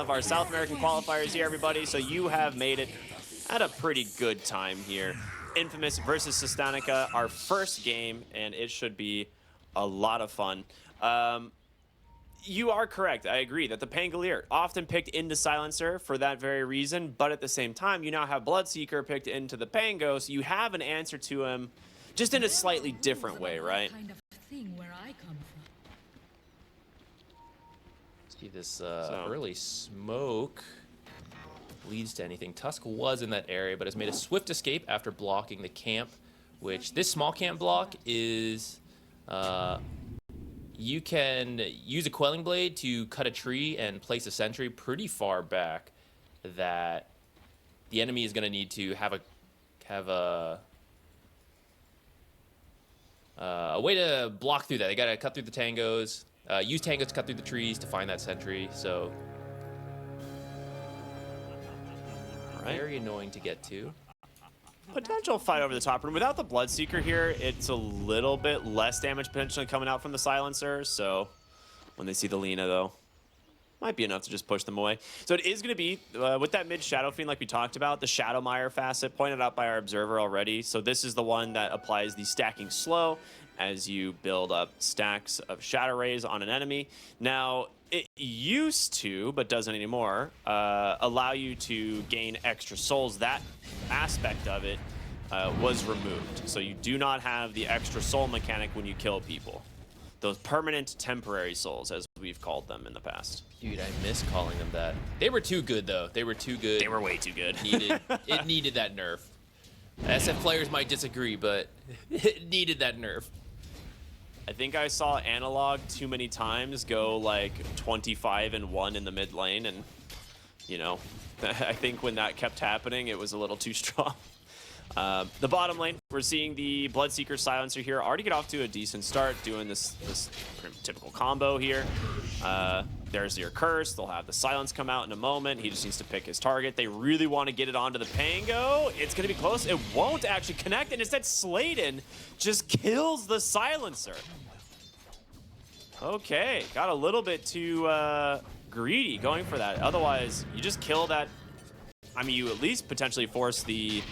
of our South American qualifiers here, everybody. So you have made it at a pretty good time here. Infamous versus Sustancia, our first game, and it should be a lot of fun. You are correct. I agree that the Pangolier often picked into Silencer for that very reason, but at the same time, you now have Bloodseeker picked into the Pango, so you have an answer to him just in a slightly different way, right? Kind of thing where I come from. See this early smoke leads to anything. Tusk was in that area, but has made a swift escape after blocking the camp, which this small camp block is... you can use a quelling blade to cut a tree and place a sentry pretty far back that the enemy is going to need to have a way to block through that. They got to cut through the tangos, use tangos to cut through the trees to find that sentry. So very annoying to get to. Potential fight over the top room. Without the Bloodseeker here, it's a little bit less damage potentially coming out from the Silencer. So when they see the Lina, though, might be enough to just push them away. So it is going to be, with that mid Shadow Fiend like we talked about, the Shadowmire facet pointed out by our observer already. So this is the one that applies the stacking slow as you build up stacks of Shadow Rays on an enemy. Now, it used to, but doesn't anymore, allow you to gain extra souls. That aspect of it was removed. So you do not have the extra soul mechanic when you kill people. Those permanent temporary souls, as we've called them in the past. Dude, I miss calling them that. They were too good, though. They were too good. They were way too good. It needed that nerf. SF players might disagree, but it needed that nerf. I think I saw Analog too many times go like 25-1 in the mid lane, and you know, I think when that kept happening, it was a little too strong. The bottom lane, we're seeing the Bloodseeker Silencer here already get off to a decent start, doing this typical combo here. There's your curse. They'll have the silence come out in a moment. He just needs to pick his target. They really want to get it onto the Pango. It's going to be close. It won't actually connect, and instead Sladen just kills the Silencer. Okay, got a little bit too greedy going for that. Otherwise, you just kill that. I mean, you at least potentially force the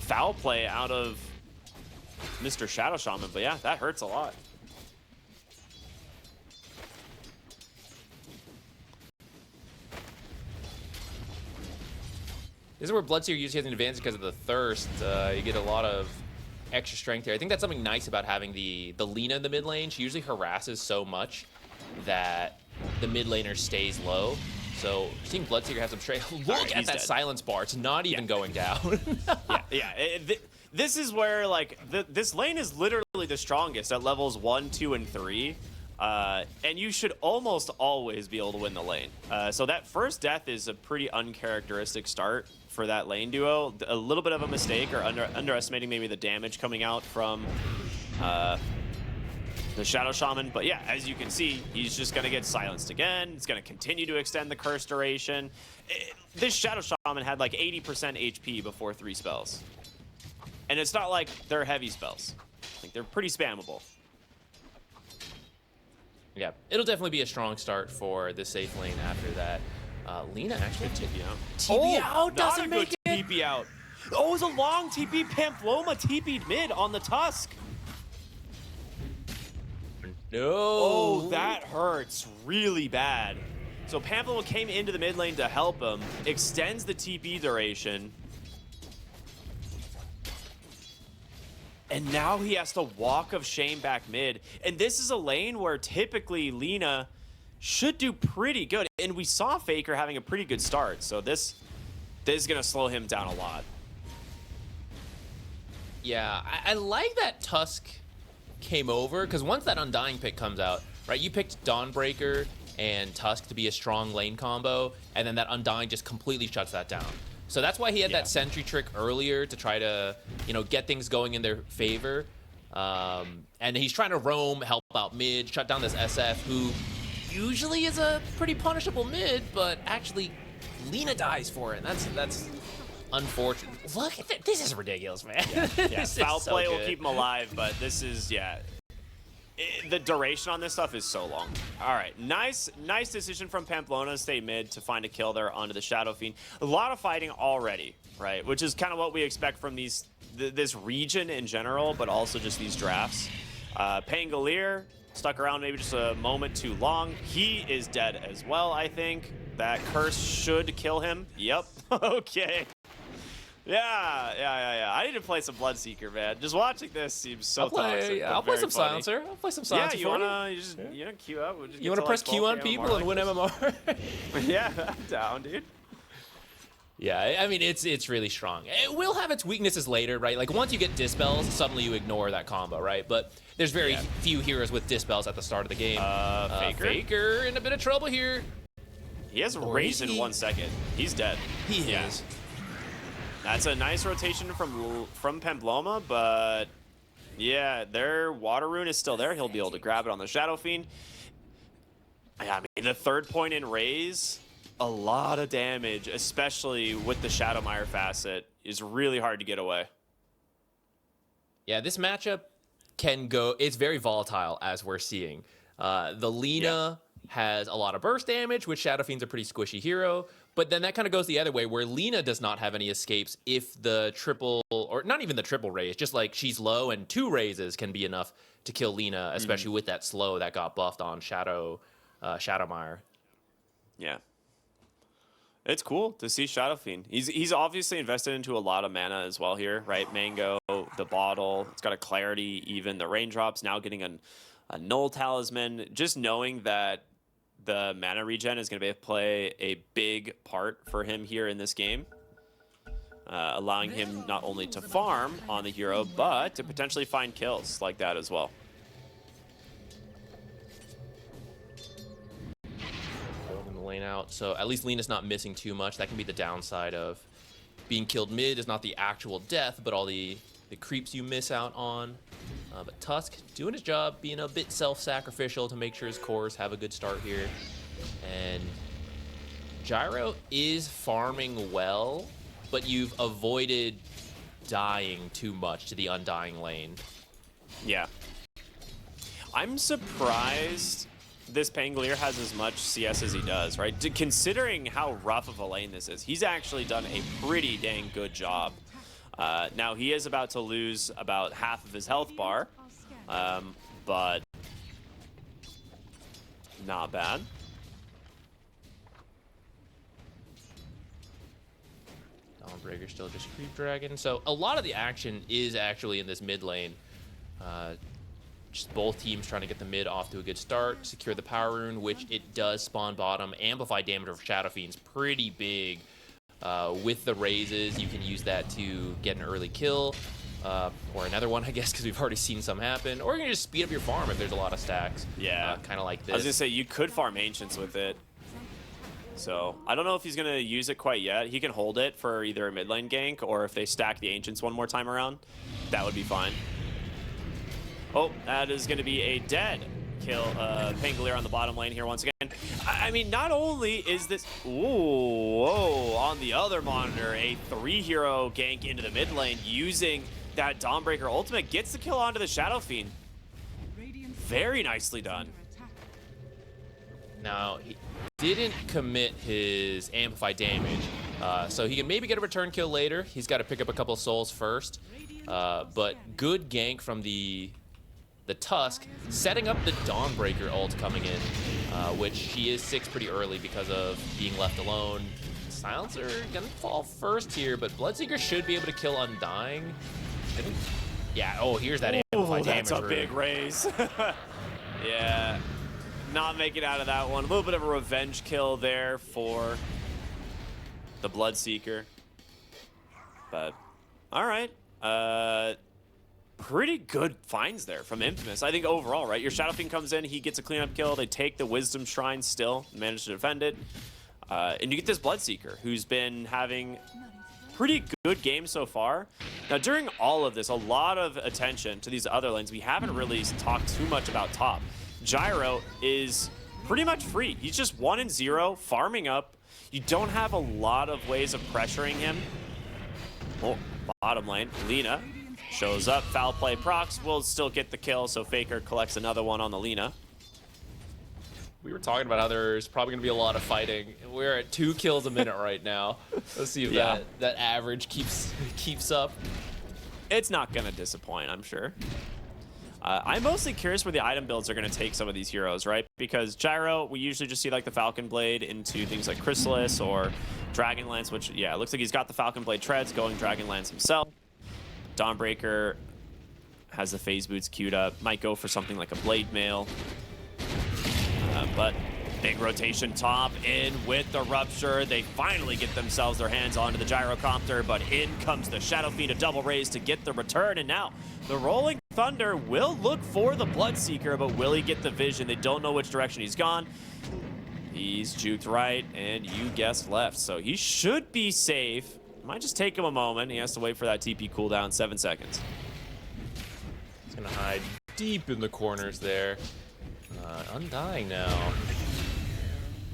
foul play out of Mr. Shadow Shaman, but yeah, that hurts a lot. This is where Bloodseeker usually has an advantage because of the thirst. You get a lot of extra strength here. I think that's something nice about having the Lina in the mid lane. She usually harasses so much that the mid laner stays low. So seeing Bloodseeker have some strength. Look at that silence bar. It's not even going down. This is where like this lane is literally the strongest at levels 1, 2, and 3. And you should almost always be able to win the lane. So that first death is a pretty uncharacteristic start for that lane duo. A little bit of a mistake, or underestimating maybe the damage coming out from the Shadow Shaman. But yeah, as you can see, he's just going to get silenced again. It's going to continue to extend the curse duration. This Shadow Shaman had like 80% HP before 3 spells. And it's not like they're heavy spells. Like, they're pretty spammable. Yeah, it'll definitely be a strong start for the safe lane after that. Lina actually TP out. TP out doesn't make it. TP out. Oh, it was a long TP. Pamploma TP'd mid on the Tusk. No. Oh, that hurts really bad. So Pamploma came into the mid lane to help him, extends the TP duration. And now he has to walk of shame back mid. And this is a lane where typically Lina should do pretty good. And we saw Faker having a pretty good start. So this is going to slow him down a lot. Yeah, I like that Tusk came over, because once that Undying pick comes out, right, you picked Dawnbreaker and Tusk to be a strong lane combo, and then that Undying just completely shuts that down. So that's why he had that sentry trick earlier to try to, you know, get things going in their favor. And he's trying to roam, help out mid, shut down this SF, who usually is a pretty punishable mid, but actually Lina dies for it. That's unfortunate. Look at this is ridiculous, man. Yeah, foul play will keep him alive, but this is the duration on this stuff is so long. All right, nice decision from Pamplona to stay mid to find a kill there onto the Shadow Fiend. A lot of fighting already, right? Which is kind of what we expect from this region in general, but also just these drafts. Pangolier stuck around maybe just a moment too long. He is dead as well, I think. That curse should kill him. Yep. Okay. Yeah. I need to play some Bloodseeker, man. Just watching this seems so toxic. I'll play some funny. Silencer. I'll play some Silencer. Yeah, you wanna just queue up? We'll just you wanna get press to, Q on like, people and win MMR? Yeah, I'm down, dude. Yeah, I mean, it's really strong. It will have its weaknesses later, right? Like, once you get Dispels, suddenly you ignore that combo, right? But there's very few heroes with Dispels at the start of the game. Faker in a bit of trouble here. He has raised in 1 second. He's dead. He is. That's a nice rotation from Pamplona, but yeah, their Water Rune is still there. He'll be able to grab it on the Shadow Fiend. I mean, the 3rd point in raise, a lot of damage, especially with the Shadowmire facet, is really hard to get away. Yeah, this matchup can go, it's very volatile as we're seeing. The Lina has a lot of burst damage, which Shadow Fiend's a pretty squishy hero, but then that kind of goes the other way, where Lina does not have any escapes if the triple, or not even the triple raise, just like she's low and 2 raises can be enough to kill Lina, especially with that slow that got buffed on Shadowmire. Yeah. It's cool to see Shadow Fiend. He's obviously invested into a lot of mana as well here, right? Mango, the bottle, it's got a clarity, even the raindrops, now getting a null talisman. Just knowing that the mana regen is going to play a big part for him here in this game, allowing him not only to farm on the hero, but to potentially find kills like that as well. Holding the lane out, so at least Lina's not missing too much. That can be the downside of being killed mid, is not the actual death, but all the creeps you miss out on. But Tusk doing his job, being a bit self-sacrificial to make sure his cores have a good start here. And Gyro is farming well, but you've avoided dying too much to the Undying lane. Yeah. I'm surprised this Pangolier has as much CS as he does, right? Considering how rough of a lane this is, he's actually done a pretty dang good job. Now, he is about to lose about half of his health bar, but not bad. Dawnbreaker still just creep dragon. So a lot of the action is actually in this mid lane. Just both teams trying to get the mid off to a good start, secure the power rune, which it does spawn bottom. Amplify damage of Shadow Fiend's pretty big. With the raises, you can use that to get an early kill, or another one, I guess, because we've already seen some happen. Or you can just speed up your farm if there's a lot of stacks. Yeah. Kind of like this. I was going to say, you could farm Ancients with it. So, I don't know if he's going to use it quite yet. He can hold it for either a mid lane gank, or if they stack the Ancients one more time around, that would be fine. Oh, that is going to be a dead kill. Pangolier on the bottom lane here once again. I mean, not only is this... Ooh, whoa, on the other monitor, a 3-hero gank into the mid lane using that Dawnbreaker ultimate. Gets the kill onto the Shadow Fiend. Very nicely done. Now, he didn't commit his Amplify damage, so he can maybe get a return kill later. He's got to pick up a couple souls first, but good gank from the Tusk, setting up the Dawnbreaker ult coming in, which she is 6 pretty early because of being left alone. Silencer gonna fall first here, but Bloodseeker should be able to kill Undying. Yeah, oh, here's that Amplify damage. That's a big raise. Yeah, not making out of that one. A little bit of a revenge kill there for the Bloodseeker. But, all right. Pretty good finds there from Infamous. I think overall, right? Your Shadow Fiend comes in, he gets a cleanup kill. They take the Wisdom Shrine still, manage to defend it. And you get this Bloodseeker, who's been having pretty good games so far. Now, during all of this, a lot of attention to these other lanes. We haven't really talked too much about top. Gyro is pretty much free. He's just 1-0, farming up. You don't have a lot of ways of pressuring him. Oh, bottom lane, Lina Shows up, foul play procs, will still get the kill, so Faker collects another one on the Lina. We were talking about how there's probably going to be a lot of fighting. We're at 2 kills a minute right now. Let's see if that average keeps up. It's not going to disappoint, I'm sure. I'm mostly curious where the item builds are going to take some of these heroes, right? Because Gyro, we usually just see like the Falcon Blade into things like Chrysalis or Dragonlance, which, yeah, it looks like he's got the Falcon Blade treads going Dragonlance himself. Dawnbreaker has the phase boots queued up. Might go for something like a Blade Mail. But big rotation top in with the Rupture. They finally get themselves their hands onto the Gyrocopter, but in comes the Shadow Fiend, a double raise to get the return. And now the Rolling Thunder will look for the Bloodseeker, but will he get the vision? They don't know which direction he's gone. He's juked right, and you guessed left. So he should be safe. Might just take him a moment. He has to wait for that TP cooldown, 7 seconds. He's gonna hide deep in the corners there. Undying now.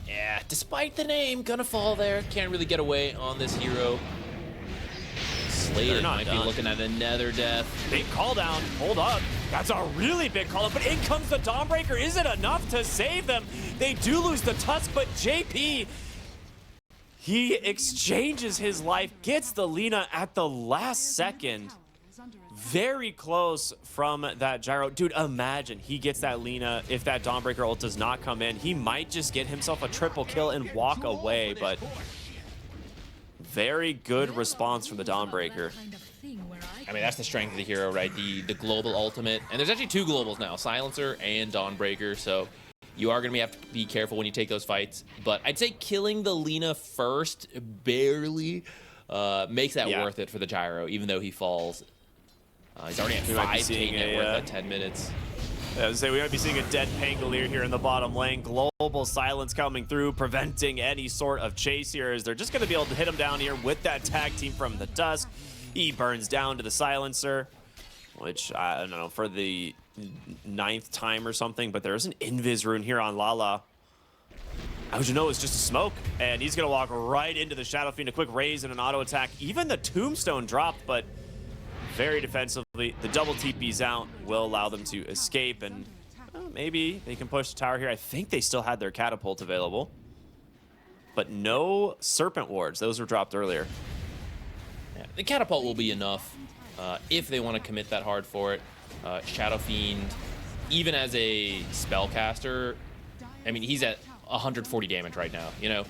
Yeah, despite the name, gonna fall there. Can't really get away on this hero. Slated might be looking at another death. Big call down. Hold up. That's a really big call down, but in comes the Dawnbreaker. Is it enough to save them? They do lose the Tusk, but JP, he exchanges his life, gets the Lina at the last second. Very close from that Gyro. Dude, imagine he gets that Lina. If that Dawnbreaker ult does not come in, he might just get himself a triple kill and walk away, but very good response from the Dawnbreaker. I mean, that's the strength of the hero, right? The global ultimate. And there's actually 2 globals now, Silencer and Dawnbreaker, so you are going to have to be careful when you take those fights. But I'd say killing the Lina first, barely, makes that worth it for the Gyro, even though he falls. He's already at 5k net worth at 10 minutes. I was say we might be seeing a dead Pangolier here in the bottom lane. Global silence coming through, preventing any sort of chase here, as they're just going to be able to hit him down here with that tag team from the Dusk. He burns down to the Silencer, which, I don't know, for the 9th time or something, but there's an Invis rune here on Lala. How'd you know it's just a smoke? And he's going to walk right into the Shadow Fiend, a quick raise and an auto attack. Even the Tombstone dropped, but very defensively. The double TP's out will allow them to escape, and maybe they can push the tower here. I think they still had their catapult available, but no Serpent Wards. Those were dropped earlier. Yeah, the catapult will be enough if they want to commit that hard for it. Shadow Fiend, even as a spellcaster, I mean, he's at 140 damage right now, you know?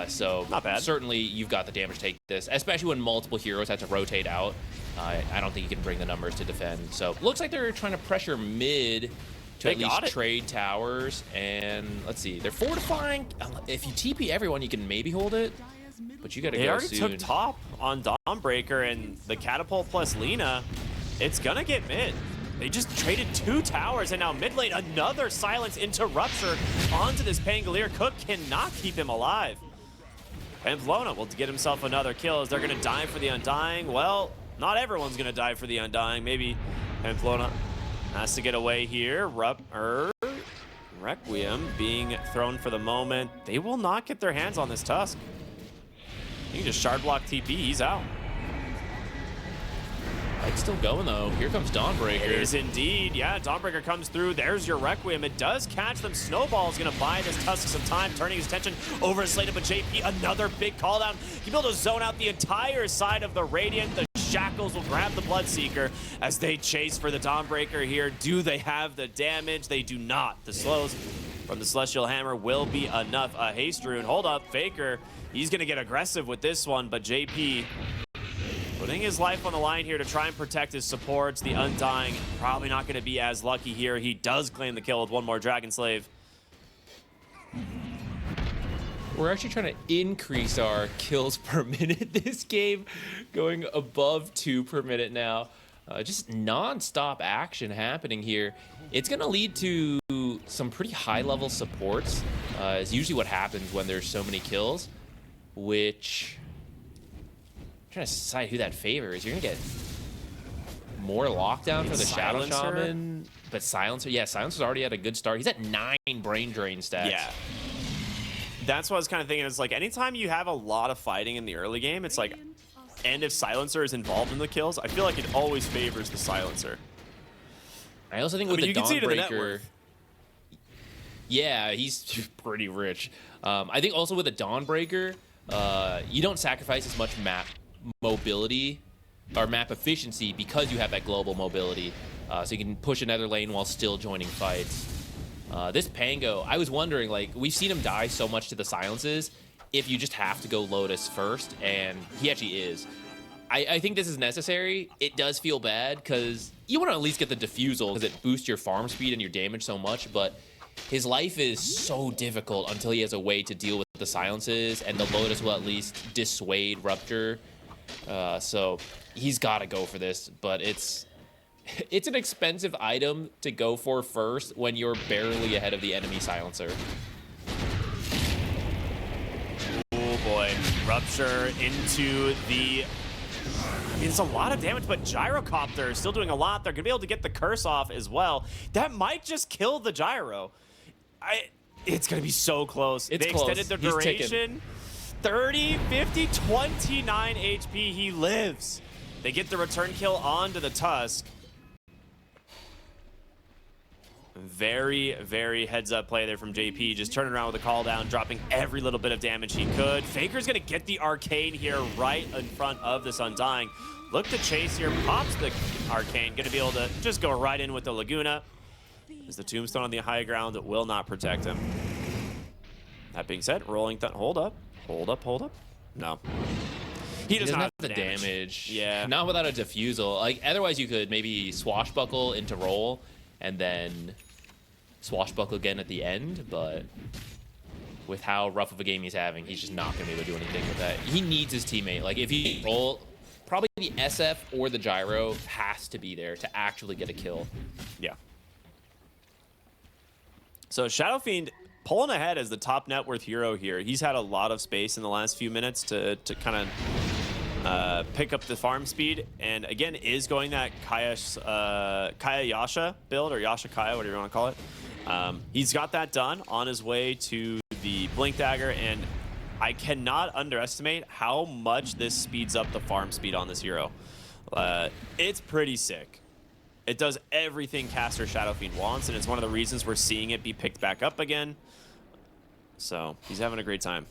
So not bad. Certainly you've got the damage to take this, especially when multiple heroes have to rotate out. I don't think you can bring the numbers to defend. So looks like they're trying to pressure mid to at least trade towers. And let's see, they're fortifying. If you TP everyone, you can maybe hold it, but you got to go soon. They already took top on Dawnbreaker, and the catapult plus Lina, it's gonna get mid. They just traded 2 towers, and now mid lane, another silence into Rupture onto this Pangolier. Cook cannot keep him alive. Pamplona will get himself another kill as they're gonna die for the Undying. Well, not everyone's gonna die for the Undying. Maybe Pamplona has to get away here. Requiem being thrown for the moment. They will not get their hands on this Tusk. You can just shard block TP, he's out. It's still going though. Here comes Dawnbreaker. It is indeed. Yeah, Dawnbreaker comes through. There's your Requiem. It does catch them. Snowball's gonna buy this Tusk some time, turning his attention over to Slated, but JP, another big call down. He'll be able to zone out the entire side of the Radiant. The Shackles will grab the Bloodseeker as they chase for the Dawnbreaker here. Do they have the damage? They do not. The slows from the Celestial Hammer will be enough. A haste rune. Hold up, Faker. He's gonna get aggressive with this one, but JP putting his life on the line here to try and protect his supports. The Undying probably not going to be as lucky here. He does claim the kill with one more Dragon Slave. We're actually trying to increase our kills per minute this game, going above 2 per minute now. Just non-stop action happening here. It's going to lead to some pretty high-level supports. Is usually what happens when there's so many kills, which... trying to decide who that favors. You're gonna get more lockdown for the Shadow Shaman, but Silencer, yeah, Silencer's already had a good start. He's at 9 brain drain stats. Yeah, that's what I was kind of thinking. It's like anytime you have a lot of fighting in the early game, it's like and if Silencer is involved in the kills, I feel like it always favors the Silencer. I also think with the you can see it in the net Dawnbreaker, worth. yeah, he's pretty rich. I think also with a Dawnbreaker, you don't sacrifice as much map mobility or map efficiency because you have that global mobility. So you can push another lane while still joining fights. This Pango, I was wondering, like, we've seen him die so much to the silences if you just have to go Lotus first, and he actually is. I think this is necessary. It does feel bad because you want to at least get the defusal because it boosts your farm speed and your damage so much, but his life is so difficult until he has a way to deal with the silences, and the Lotus will at least dissuade Rupture. So he's got to go for this, but it's an expensive item to go for first when you're barely ahead of the enemy silencer. Oh boy, Rupture into the... I mean, it's a lot of damage, but Gyrocopter is still doing a lot. They're going to be able to get the curse off as well. That might just kill the Gyro. It's going to be so close. It's they close. extended the He's ticking. duration. 30, 50, 29 HP. He lives. They get the return kill onto the Tusk. Very, very heads-up play there from JP. Just turning around with a call down, dropping every little bit of damage he could. Faker's going to get the Arcane here right in front of this Undying. Look to chase here, pops the Arcane. Going to be able to just go right in with the Laguna. As the Tombstone on the high ground will not protect him. That being said, rolling hold up. Hold up, hold up. No. He doesn't have the damage. Yeah. Not without a defusal. Like, otherwise you could maybe swashbuckle into roll and then swashbuckle again at the end, but with how rough of a game he's having, he's just not going to be able to do anything with that. He needs his teammate. Like, if he roll, probably the SF or the Gyro has to be there to actually get a kill. Yeah. So Shadow Fiend pulling ahead as the top net worth hero here. He's had a lot of space in the last few minutes to kind of pick up the farm speed, and again is going that Kaya Yasha build, or Yasha Kaya, whatever you want to call it. He's got that done on his way to the Blink Dagger, and I cannot underestimate how much this speeds up the farm speed on this hero. It's pretty sick. It does everything Caster Shadow Fiend wants, and it's one of the reasons we're seeing it be picked back up again. So he's having a great time.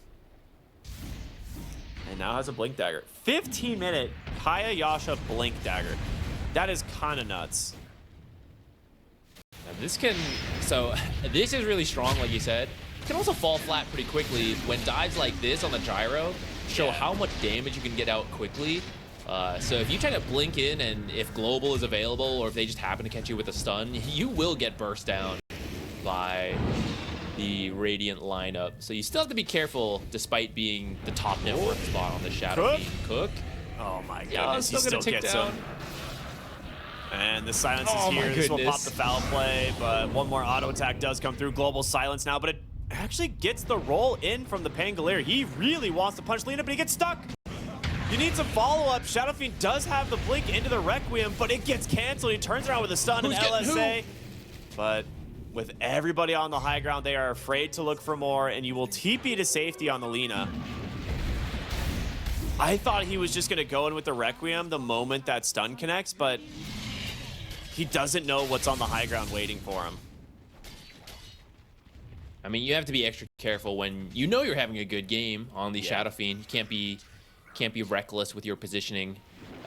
And now has a Blink Dagger. 15-minute Kaya Yasha Blink Dagger. That is kind of nuts. Now this is really strong, like you said. It can also fall flat pretty quickly when dives like this on the Gyro show how much damage you can get out quickly. So if you try to blink in, and if global is available, or if they just happen to catch you with a stun, you will get burst down by the Radiant lineup. So you still have to be careful, despite being the top net worth spot on the Shadow Fiend. Cook. Oh my goodness, Yeah, he still gets him. And the silence is Oh here. my This will pop goodness. the foul play, but one more auto attack does come through. Global silence now, but it actually gets the roll in from the Pangolier. He really wants to punch Lina, but he gets stuck. You need some follow-up. Shadow Fiend does have the blink into the Requiem, but it gets canceled. He turns around with a stun and LSA. But with everybody on the high ground, they are afraid to look for more, and you will TP to safety on the Lina. I thought he was just going to go in with the Requiem the moment that stun connects, but he doesn't know what's on the high ground waiting for him. I mean, you have to be extra careful when you know you're having a good game on the Shadow Fiend. You can't be reckless with your positioning,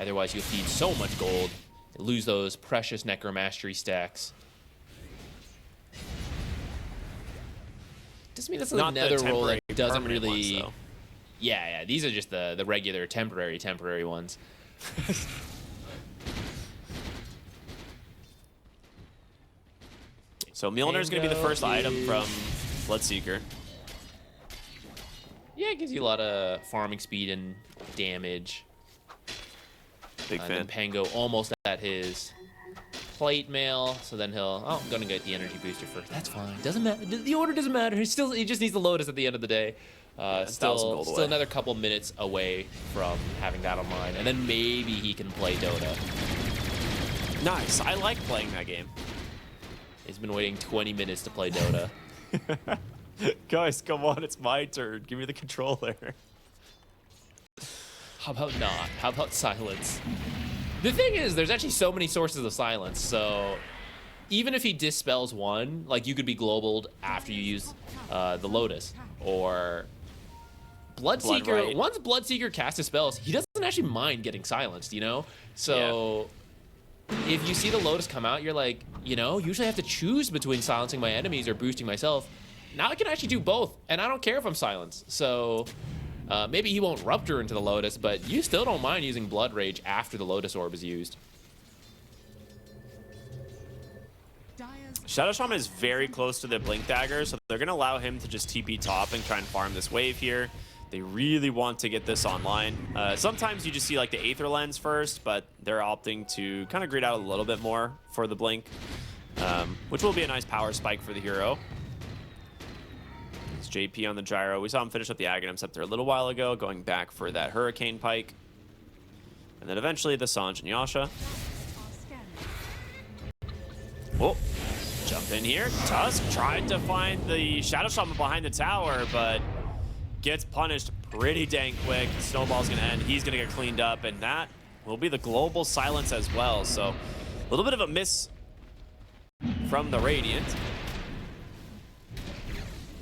otherwise you'll feed so much gold, lose those precious Necromastery stacks. Doesn't mean that's the Not the nether roll temporary, that doesn't permanent really. ones, Yeah, these are just the regular temporary ones. So Mjolnir's going to be the first item from Bloodseeker. Yeah, it gives you a lot of farming speed and damage. Big And fan. then Pango almost at his plate mail, so then I'm gonna get the energy booster first. That's fine. Doesn't matter. The order doesn't matter. He just needs the Lotus at the end of the day. 1,000 gold Still away. another couple minutes away from having that online, and then maybe he can play Dota. Nice. I like playing that game. He's been waiting 20 minutes to play Dota. Guys, come on. It's my turn. Give me the controller. How about not? How about silence? The thing is, there's actually so many sources of silence, so even if he dispels one, like you could be globaled after you use the Lotus, or Bloodseeker. Right. Once Bloodseeker casts his spells, he doesn't actually mind getting silenced, you know? So if you see the Lotus come out, you're like, you know, usually I have to choose between silencing my enemies or boosting myself. Now I can actually do both, and I don't care if I'm silenced. So maybe he won't Rupture into the Lotus, but you still don't mind using Blood Rage after the Lotus Orb is used. Shadow Shaman is very close to the Blink Dagger, so they're going to allow him to just TP top and try and farm this wave here. They really want to get this online. Sometimes you just see like the Aether Lens first, but they're opting to kind of greed out a little bit more for the Blink, which will be a nice power spike for the hero. It's JP on the Gyro. We saw him finish up the Aghanim Scepter a little while ago, going back for that Hurricane Pike. And then eventually the Sange and Yasha. Oh, jump in here. Tusk tried to find the Shadow Shaman behind the tower, but gets punished pretty dang quick. Snowball's gonna end. He's gonna get cleaned up, and that will be the global silence as well. So a little bit of a miss from the Radiant.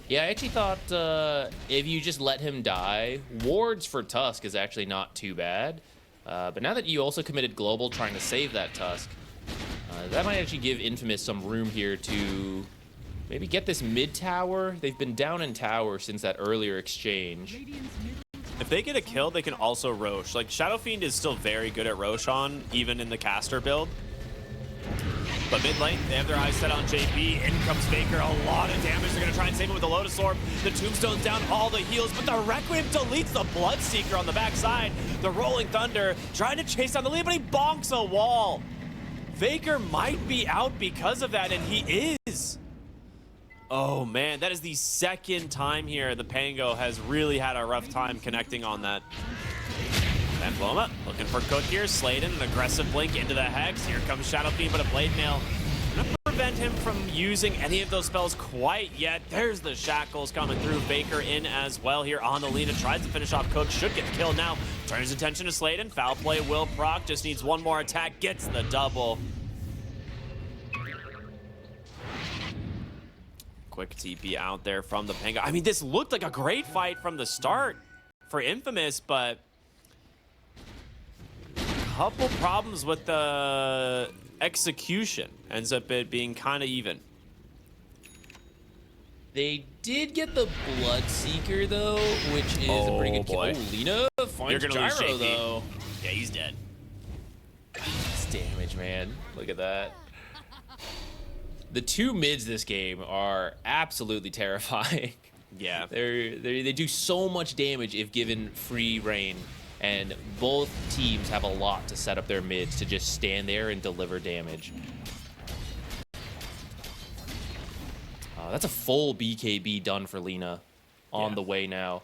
Yeah, I actually thought if you just let him die, wards for Tusk is actually not too bad. But now that you also committed global trying to save that Tusk, that might actually give Infamous some room here to maybe get this mid tower. They've been down in tower since that earlier exchange. If they get a kill, they can also Rosh. Like, Shadow Fiend is still very good at Roshan, even in the caster build. But mid lane, they have their eyes set on JP. In comes Faker, a lot of damage. They're gonna try and save him with the Lotus Orb. The Tombstone's down, all the heals, but the Requiem deletes the Bloodseeker on the backside. The Rolling Thunder trying to chase down the lead, but he bonks a wall. Faker might be out because of that, and he is. Oh man, that is the second time here the Pango has really had a rough time connecting on that. Van Bloma looking for Cook here. Sladen, an aggressive blink into the Hex. Here comes Shadow Fiend, but a Blade Mail gonna prevent him from using any of those spells quite yet. There's the Shackles coming through. Baker in as well here on the Lina. Tries to finish off Cook. Should get the kill now. Turns his attention to Sladen. Foul play will proc. Just needs one more attack. Gets the double. Quick TP out there from the Pango. I mean, this looked like a great fight from the start for Infamous, but couple problems with the execution. Ends up it being kind of even. They did get the Bloodseeker though, which is a pretty good kill. Boy. Oh, Lina finds Gyro though. Yeah, he's dead. That's damage, man. Look at that. The two mids this game are absolutely terrifying. Yeah. They do so much damage if given free reign, and both teams have a lot to set up their mids to just stand there and deliver damage. That's a full BKB done for Lina on the way now.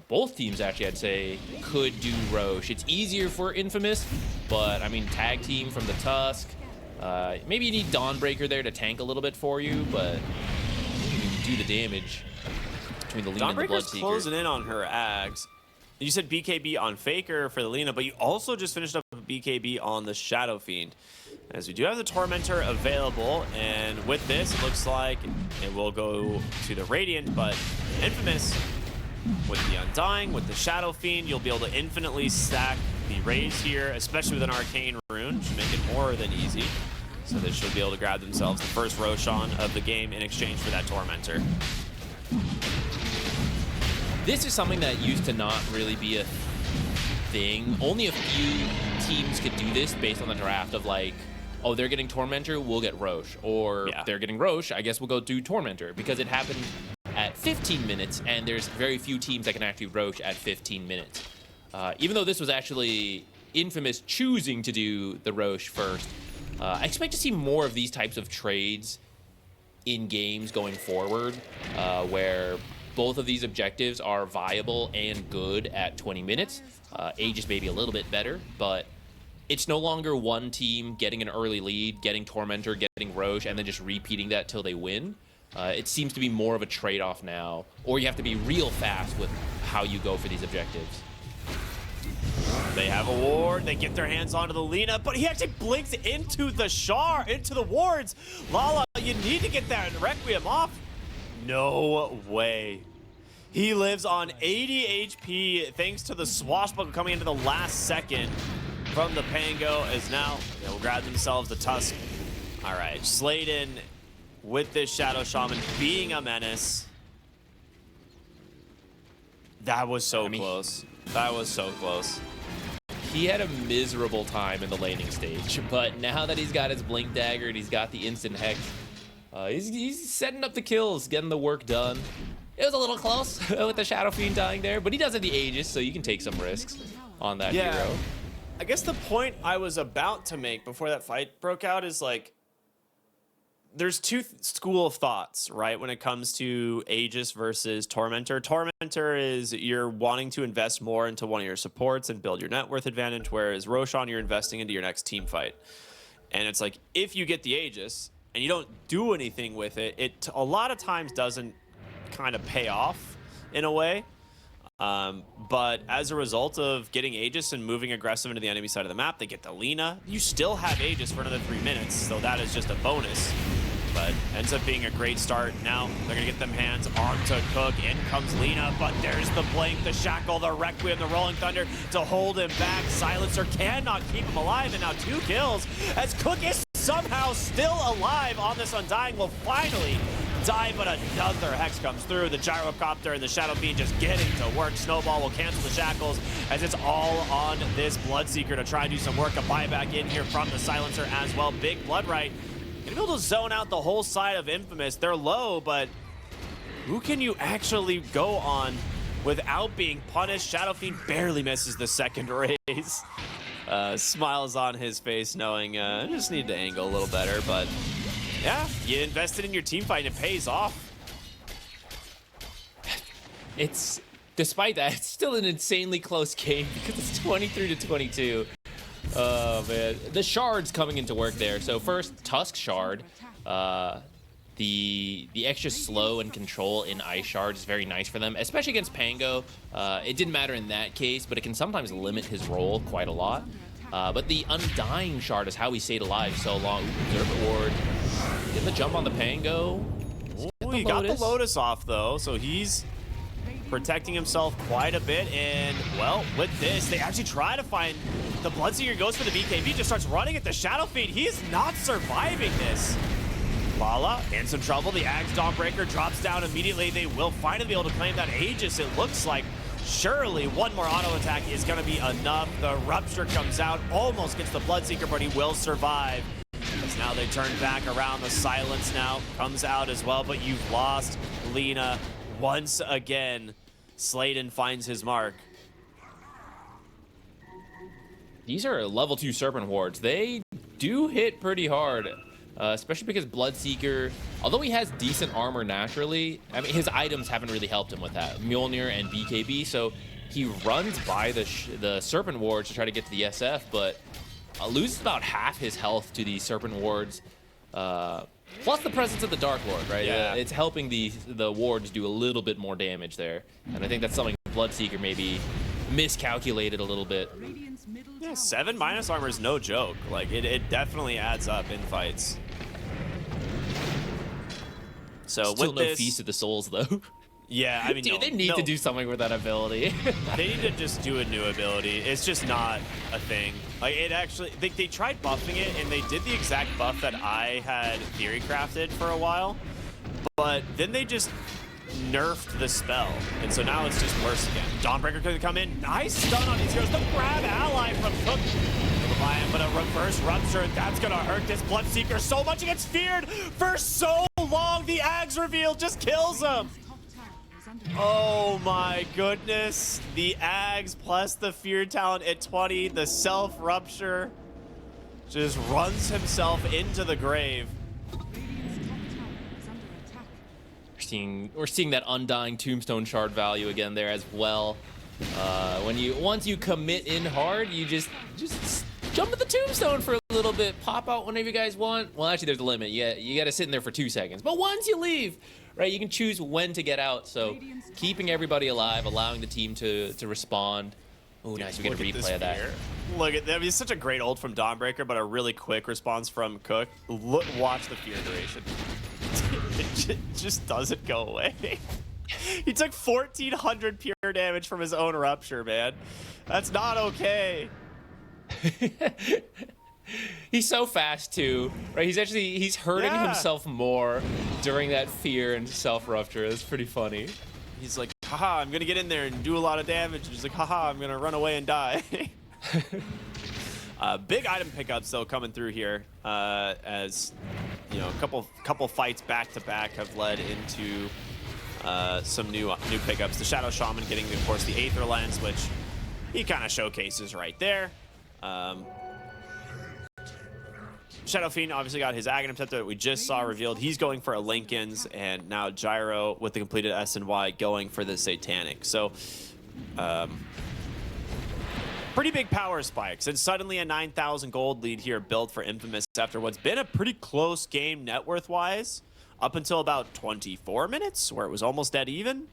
Both teams actually, I'd say, could do Roche. It's easier for Infamous, but I mean, tag team from the Tusk. Maybe you need Dawnbreaker there to tank a little bit for you, but you can do the damage between the Lina and the Dawnbreaker's Bloodseeker. closing in on her Ags. You said BKB on Faker for the Lina, but you also just finished up a BKB on the Shadow Fiend. As we do have the Tormentor available, and with this, it looks like it will go to the Radiant, but Infamous, with the Undying, with the Shadow Fiend, you'll be able to infinitely stack the Raze here, especially with an Arcane Rune. Should make it more than easy. So they should be able to grab themselves the first Roshan of the game in exchange for that Tormentor. This is something that used to not really be a thing. Only a few teams could do this based on the draft of like, oh, they're getting Tormentor, we'll get Roche. Or they're getting Roche, I guess we'll go do Tormentor. Because it happened at 15 minutes, and there's very few teams that can actually Roche at 15 minutes. Even though this was actually Infamous choosing to do the Roche first, I expect to see more of these types of trades in games going forward, where both of these objectives are viable and good at 20 minutes. Age is maybe a little bit better, but it's no longer one team getting an early lead, getting Tormentor, getting Roche, and then just repeating that till they win. It seems to be more of a trade-off now, or you have to be real fast with how you go for these objectives. They have a ward. They get their hands onto the Lina, but he actually blinks into the wards. Lala, you need to get that Requiem off. No way. He lives on 80 HP thanks to the swashbuckle coming into the last second from the Pango, as now they will grab themselves the Tusk. All right, Slayden with this Shadow Shaman being a menace. That was so close. That was so close. He had a miserable time in the laning stage, but now that he's got his Blink Dagger and he's got the instant Hex, he's setting up the kills, getting the work done. It was a little close with the Shadow Fiend dying there, but he does have the Aegis, so you can take some risks on that hero. I guess the point I was about to make before that fight broke out is like, there's two school of thoughts, right, when it comes to Aegis versus Tormentor. Tormentor is you're wanting to invest more into one of your supports and build your net worth advantage, whereas Roshan, you're investing into your next team fight. And it's like, if you get the Aegis and you don't do anything with it, it a lot of times doesn't kind of pay off in a way. But as a result of getting Aegis and moving aggressive into the enemy side of the map, they get the Lina. You still have Aegis for another 3 minutes, so that is just a bonus. But ends up being a great start. Now they're gonna get them hands onto Cook. In comes Lina, but there's the blink, the shackle, the Requiem, the Rolling Thunder to hold him back. Silencer cannot keep him alive, and now 2 kills as Cook is somehow still alive on this Undying. Will finally die, but another Hex comes through. The Gyrocopter and the Shadow Fiend just getting to work. Snowball will cancel the shackles as it's all on this Bloodseeker to try and do some work. A buyback in here from the Silencer as well. Big Bloodright gonna be able to zone out the whole side of Infamous. They're low, but who can you actually go on without being punished? Shadow Fiend barely misses the second raise. Smiles on his face knowing I just need to angle a little better, but yeah, you invested in your team fight and it pays off. It's, despite that, it's still an insanely close game because it's 23-22. Oh man, the shards coming into work there. So first, Tusk Shard. The extra slow and control in Ice Shard is very nice for them, especially against Pango. It didn't matter in that case, but it can sometimes limit his role quite a lot. But the Undying Shard is how he stayed alive so long. Observer Ward, getting the jump on the Pango. Ooh, he got the Lotus off though, so he's protecting himself quite a bit. And well, with this, they actually try to find the Bloodseeker. Goes for the BKB, just starts running at the Shadow Fiend. He is not surviving this. Lala in some trouble. The Axe Dawnbreaker drops down immediately. They will finally be able to claim that Aegis. It looks like surely one more auto attack is going to be enough. The Rupture comes out, almost gets the Bloodseeker, but he will survive. As now they turn back around. The Silence now comes out as well, but you've lost Lina once again. Slayden finds his mark. These are level 2 Serpent Wards. They do hit pretty hard, especially because Bloodseeker, although he has decent armor naturally, I mean, his items haven't really helped him with that. Mjolnir and BKB, so he runs by the Serpent Wards to try to get to the SF, but loses about half his health to the Serpent Wards. Plus the presence of the Dark Lord, right? Yeah. It's helping the wards do a little bit more damage there. And I think that's something Bloodseeker maybe miscalculated a little bit. Yeah, 7 minus armor is no joke. Like, it definitely adds up in fights. So Still with no this, Feast of the Souls, though. yeah, I mean, Dude, they need to do something with that ability. They need to just do a new ability. It's just not a thing. Like, it actually, they tried buffing it, and they did the exact buff that I had theory crafted for a while, but then they just nerfed the spell, and so now it's just worse again. Dawnbreaker could come in. Nice stun on these heroes. The grab ally from Cook. But a reverse Rupture, and that's gonna hurt this Bloodseeker so much. He gets feared for so long. The Ags reveal just kills him. Oh my goodness. The Ags plus the Fear talent at 20. The self-Rupture just runs himself into the grave. We're seeing that Undying Tombstone Shard value again there as well. Once you commit in hard, you just jump to the Tombstone for a little bit, pop out whenever you guys want. Well, actually, there's a limit. You got to sit in there for 2 seconds. But once you leave, right, you can choose when to get out. So keeping everybody alive, allowing the team to respond. Oh, Dude, nice. We get a look at this replay of that. fear. Look at that. I mean, it's such a great ult from Dawnbreaker, but a really quick response from Cook. Look, watch the fear duration. It just doesn't go away. He took 1,400 pure damage from his own rupture, man. That's not okay. He's so fast too, right? He's hurting Yeah. himself more during that fear and self-rupture. It's pretty funny. He's like, haha, I'm gonna get in there and do a lot of damage. And he's like, haha, I'm gonna run away and die. Big item pickups though coming through here, as you know, a couple fights back to back have led into some new pickups. The Shadow Shaman getting, of course, the Aether Lens, which he kind of showcases right there. Shadow Fiend obviously got his Aghanim Scepter that we just saw revealed. He's going for a Linken's, and now Gyro with the completed S and Y going for the Satanic. So, pretty big power spikes, and suddenly a 9,000 gold lead here built for Infamous after what's been a pretty close game net worth-wise up until about 24 minutes, where it was almost dead even.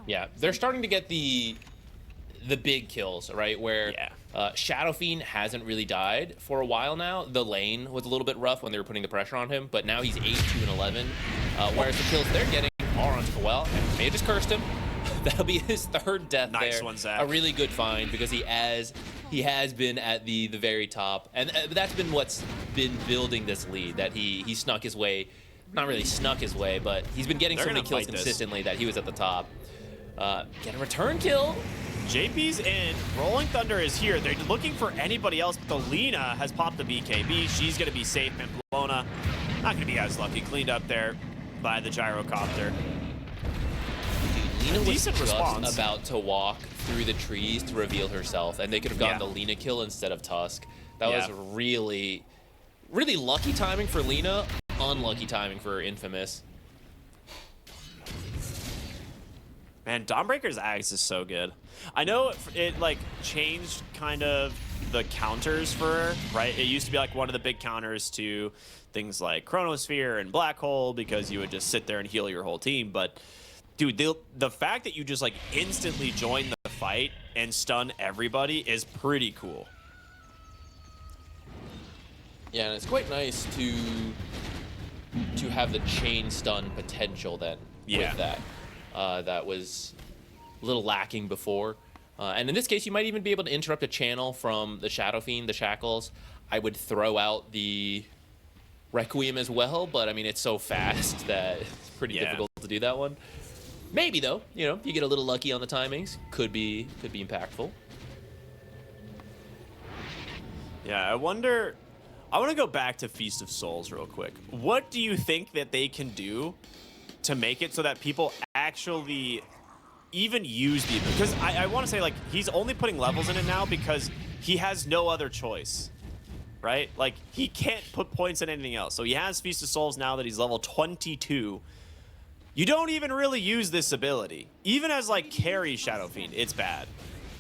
Yeah, they're starting to get the big kills, right? Where Yeah. Shadow Fiend hasn't really died for a while now. The lane was a little bit rough when they were putting the pressure on him, but now he's 8-2 and 11. Whereas the kills they're getting are on Well, and May just cursed him. That'll be his third death Nice there. one, Zach. A really good find because he has been at the very top, and that's been what's been building this lead. That he snuck his way, not really snuck his way, but he's been getting They're so many gonna kills fight this. consistently that he was at the top. Get a return kill. JP's in. Rolling Thunder is here. They're looking for anybody else, but the Lina has popped the BKB. She's going to be safe. Pamplona not going to be as lucky. Cleaned up there by the Gyrocopter. Lina was Decent just response. about to walk through the trees to reveal herself, and they could have gotten Yeah. the Lina kill instead of Tusk. That Yeah. was really, really lucky timing for Lina, unlucky timing for Infamous. Man, Dawnbreaker's Axe is so good. I know it like changed kind of the counters for her, right? It used to be like one of the big counters to things like Chronosphere and Black Hole because you would just sit there and heal your whole team. But dude, the fact that you just like instantly join the fight and stun everybody is pretty cool. Yeah, and it's quite nice to have the chain stun potential then Yeah. with that. That was a little lacking before. And in this case, you might even be able to interrupt a channel from the Shadow Fiend, the Shackles. I would throw out the Requiem as well, but I mean, it's so fast that it's pretty Yeah. difficult to do that one. Maybe though, you know, you get a little lucky on the timings. Could be impactful. Yeah, I want to go back to Feast of Souls real quick. What do you think that they can do to make it so that people actually even use the, because I want to say like he's only putting levels in it now because he has no other choice, right? Like he can't put points in anything else. So he has Feast of Souls now that he's level 22. You don't even really use this ability. Even as like carry Shadow Fiend, it's bad.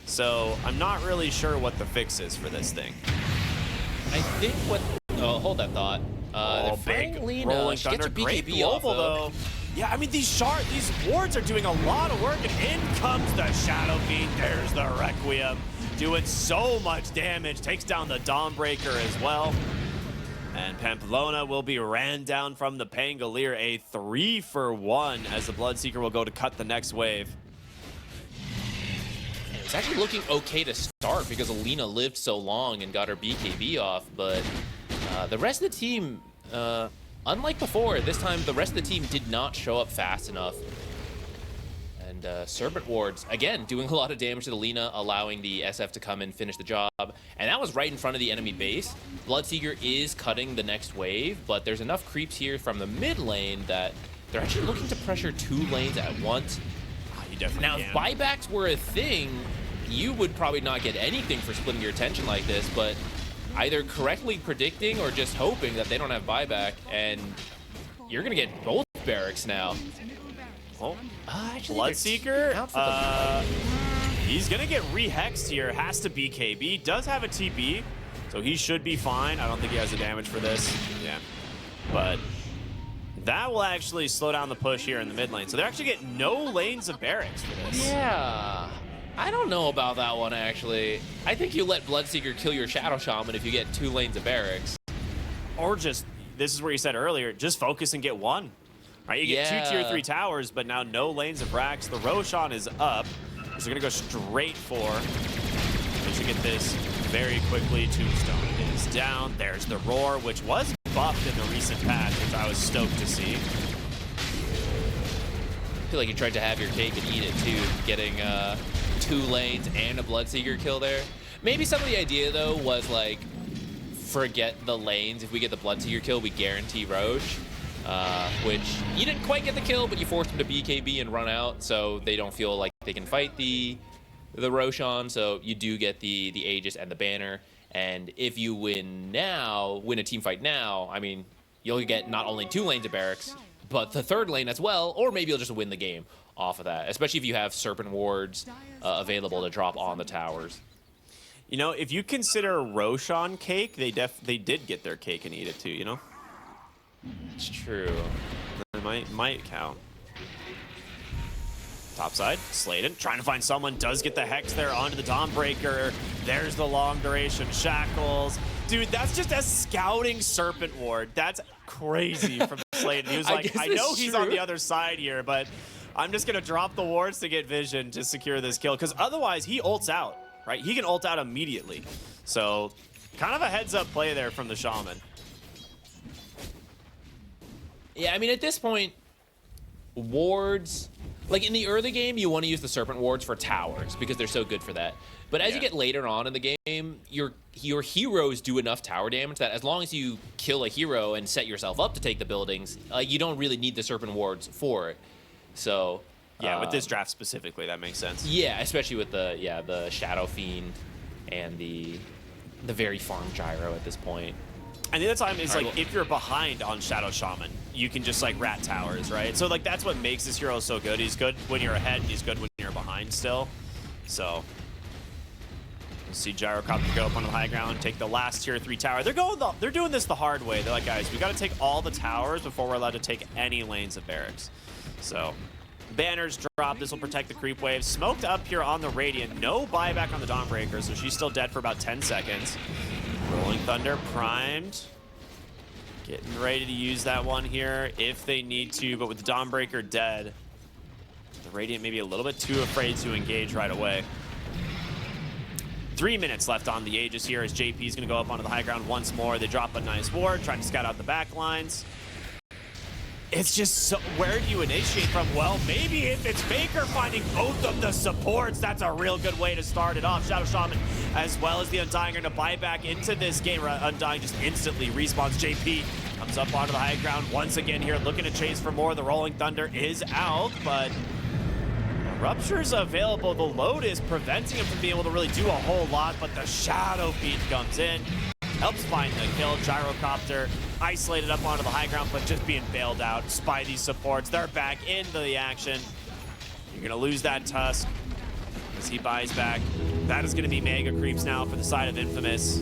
So I'm not really sure what the fix is for this thing. I think what... Oh, hold that thought. Big Lina, Rolling she gets Thunder, her great BKB off, global though. Yeah, I mean these wards are doing a lot of work, and in comes the Shadow Fiend. There's the Requiem, doing so much damage. Takes down the Dawnbreaker as well. And Pamplona will be ran down from the Pangolier, a 3-for-1 as the Bloodseeker will go to cut the next wave. It's actually looking okay to start because Alina lived so long and got her BKB off, but the rest of the team, unlike before, this time the rest of the team did not show up fast enough. And Serpent Wards, again, doing a lot of damage to the Lina, allowing the SF to come and finish the job. And that was right in front of the enemy base. Bloodseeker is cutting the next wave, but there's enough creeps here from the mid lane that they're actually looking to pressure 2 lanes at once. You definitely Now, if buybacks were a thing, you would probably not get anything for splitting your attention like this, but either correctly predicting or just hoping that they don't have buyback, and you're going to get both barracks now. Oh, Actually, Bloodseeker, out for the- he's gonna get re-hexed here. Has to BKB. Does have a TP, so he should be fine. I don't think he has the damage for this. Yeah, but That will actually slow down the push here in the mid lane. So they actually get no lanes of barracks for this. Yeah. I don't know about that one, actually. I think you let Bloodseeker kill your Shadow Shaman if you get 2 lanes of barracks. Or just, this is where you said earlier, just focus and get 1. Right, you get 2 tier 3 towers, but now no lanes of Rax. The Roshan is up. So they're gonna go straight for. They should get this very quickly. Tombstone is down. There's the Roar, which was buffed in the recent patch, which I was stoked to see. I feel like you tried to have your cake and eat it too, getting 2 lanes and a Bloodseeker kill there. Maybe some of the idea though was like, forget the lanes. If we get the Bloodseeker kill, we guarantee Roche. Which you didn't quite get the kill, but you forced them to BKB and run out, so they don't feel like they can fight the Roshan. So you do get the Aegis and the banner. And if you win a team fight now, I mean, you'll get not only 2 lanes of barracks, but the 3rd lane as well, or maybe you'll just win the game off of that, especially if you have Serpent Wards available to drop on the towers. You know, if you consider Roshan cake, they did get their cake and eat it too, you know? It's true. It might count. Topside, Sladen, trying to find someone, does get the Hex there onto the Dawnbreaker. There's the long duration Shackles. Dude, that's just a scouting Serpent Ward. That's crazy from Sladen. He was like, I know he's on the other side here, but I'm just going to drop the wards to get vision to secure this kill, because otherwise he ults out, right? He can ult out immediately. So kind of a heads-up play there from the Shaman. Yeah, I mean, at this point, wards, like in the early game, you want to use the Serpent Wards for towers because they're so good for that. But as you get later on in the game, your heroes do enough tower damage that as long as you kill a hero and set yourself up to take the buildings, you don't really need the Serpent Wards for it. So yeah, with this draft specifically, that makes sense. Yeah, especially with the Shadow Fiend and the very farm gyro at this point. And the other time is like, if you're behind on Shadow Shaman, you can just like rat towers, right? So like that's what makes this hero so good. He's good when you're ahead, and he's good when you're behind still. So we'll see Gyrocopter go up on the high ground, take the last tier 3 tower. They're doing this the hard way. They're like, guys, we got to take all the towers before we're allowed to take any lanes of barracks. So banners drop. This will protect the creep wave. Smoked up here on the Radiant. No buyback on the Dawnbreaker, so she's still dead for about 10 seconds. Rolling Thunder primed. Getting ready to use that one here if they need to, but with the Dawnbreaker dead, the Radiant may be a little bit too afraid to engage right away. 3 minutes left on the Aegis here as JP is going to go up onto the high ground once more. They drop a nice ward, trying to scout out the back lines. It's just so, where do you initiate from? Well, maybe if it's Faker finding both of the supports, that's a real good way to start it off. Shadow Shaman as well as the Undying are going to buy back into this game. Undying just instantly respawns. JP comes up onto the high ground once again here, looking to chase for more. The Rolling Thunder is out, but Rupture's available. The load is preventing him from being able to really do a whole lot, but the Shadow Fiend comes in, helps find the kill. Gyrocopter isolated up onto the high ground, but just being bailed out by these supports. They're back into the action. You're going to lose that Tusk as he buys back. That is going to be mega creeps now for the side of Infamous.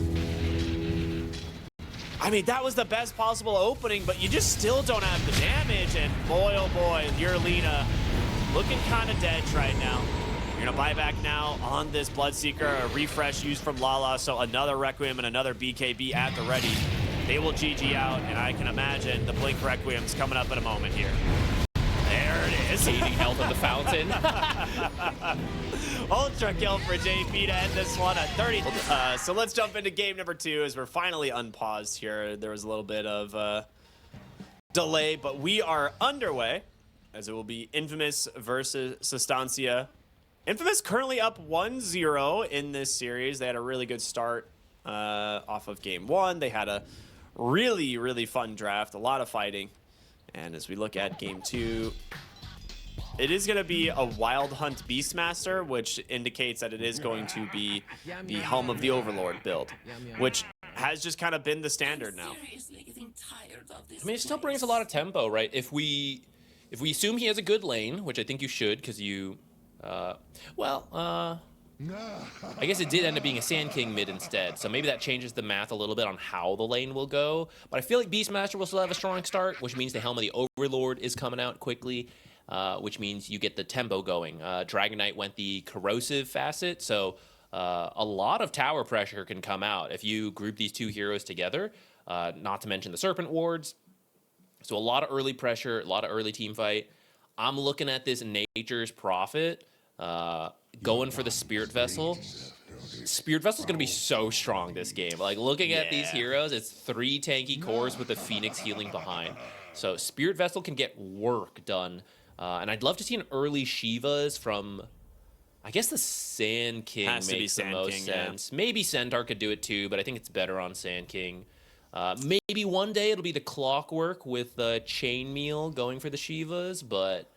I mean, that was the best possible opening, but you just still don't have the damage. And boy, oh boy, your Lina looking kind of dead right now. You're going to buy back now on this Bloodseeker, a refresh used from Lala, so another Requiem and another BKB at the ready. They will GG out, and I can imagine the Blink Requiem's coming up in a moment here. There it is. Eating health of the fountain. Ultra kill for JP to end this one at 30. So let's jump into game number 2 as we're finally unpaused here. There was a little bit of delay, but we are underway as it will be Infamous versus Sustancia. Infamous currently up 1-0 in this series. They had a really good start off of game 1. They had a really, really fun draft, a lot of fighting. And as we look at game 2, it is going to be a Wild Hunt Beastmaster, which indicates that it is going to be the Helm of the Overlord build, which has just kind of been the standard now. I mean, it still brings a lot of tempo, right? If we assume he has a good lane, which I think you should, because you, I guess it did end up being a Sand King mid instead, so maybe that changes the math a little bit on how the lane will go. But I feel like Beastmaster will still have a strong start, which means the Helm of the Overlord is coming out quickly, which means you get the tempo going. Dragon Knight went the corrosive facet, so a lot of tower pressure can come out if you group these two heroes together, not to mention the Serpent Wards. So a lot of early pressure, a lot of early team fight. I'm looking at this Nature's Prophet, going for the Spirit Vessel. Spirit Vessel's going to be so strong this game. Like, looking at these heroes, it's 3 tanky cores with the Phoenix healing behind. So Spirit Vessel can get work done. And I'd love to see an early Shivas from, I guess the Sand King makes the most sense. Yeah. Maybe Centaur could do it too, but I think it's better on Sand King. Maybe one day it'll be the Clockwork with Chainmeal going for the Shivas, but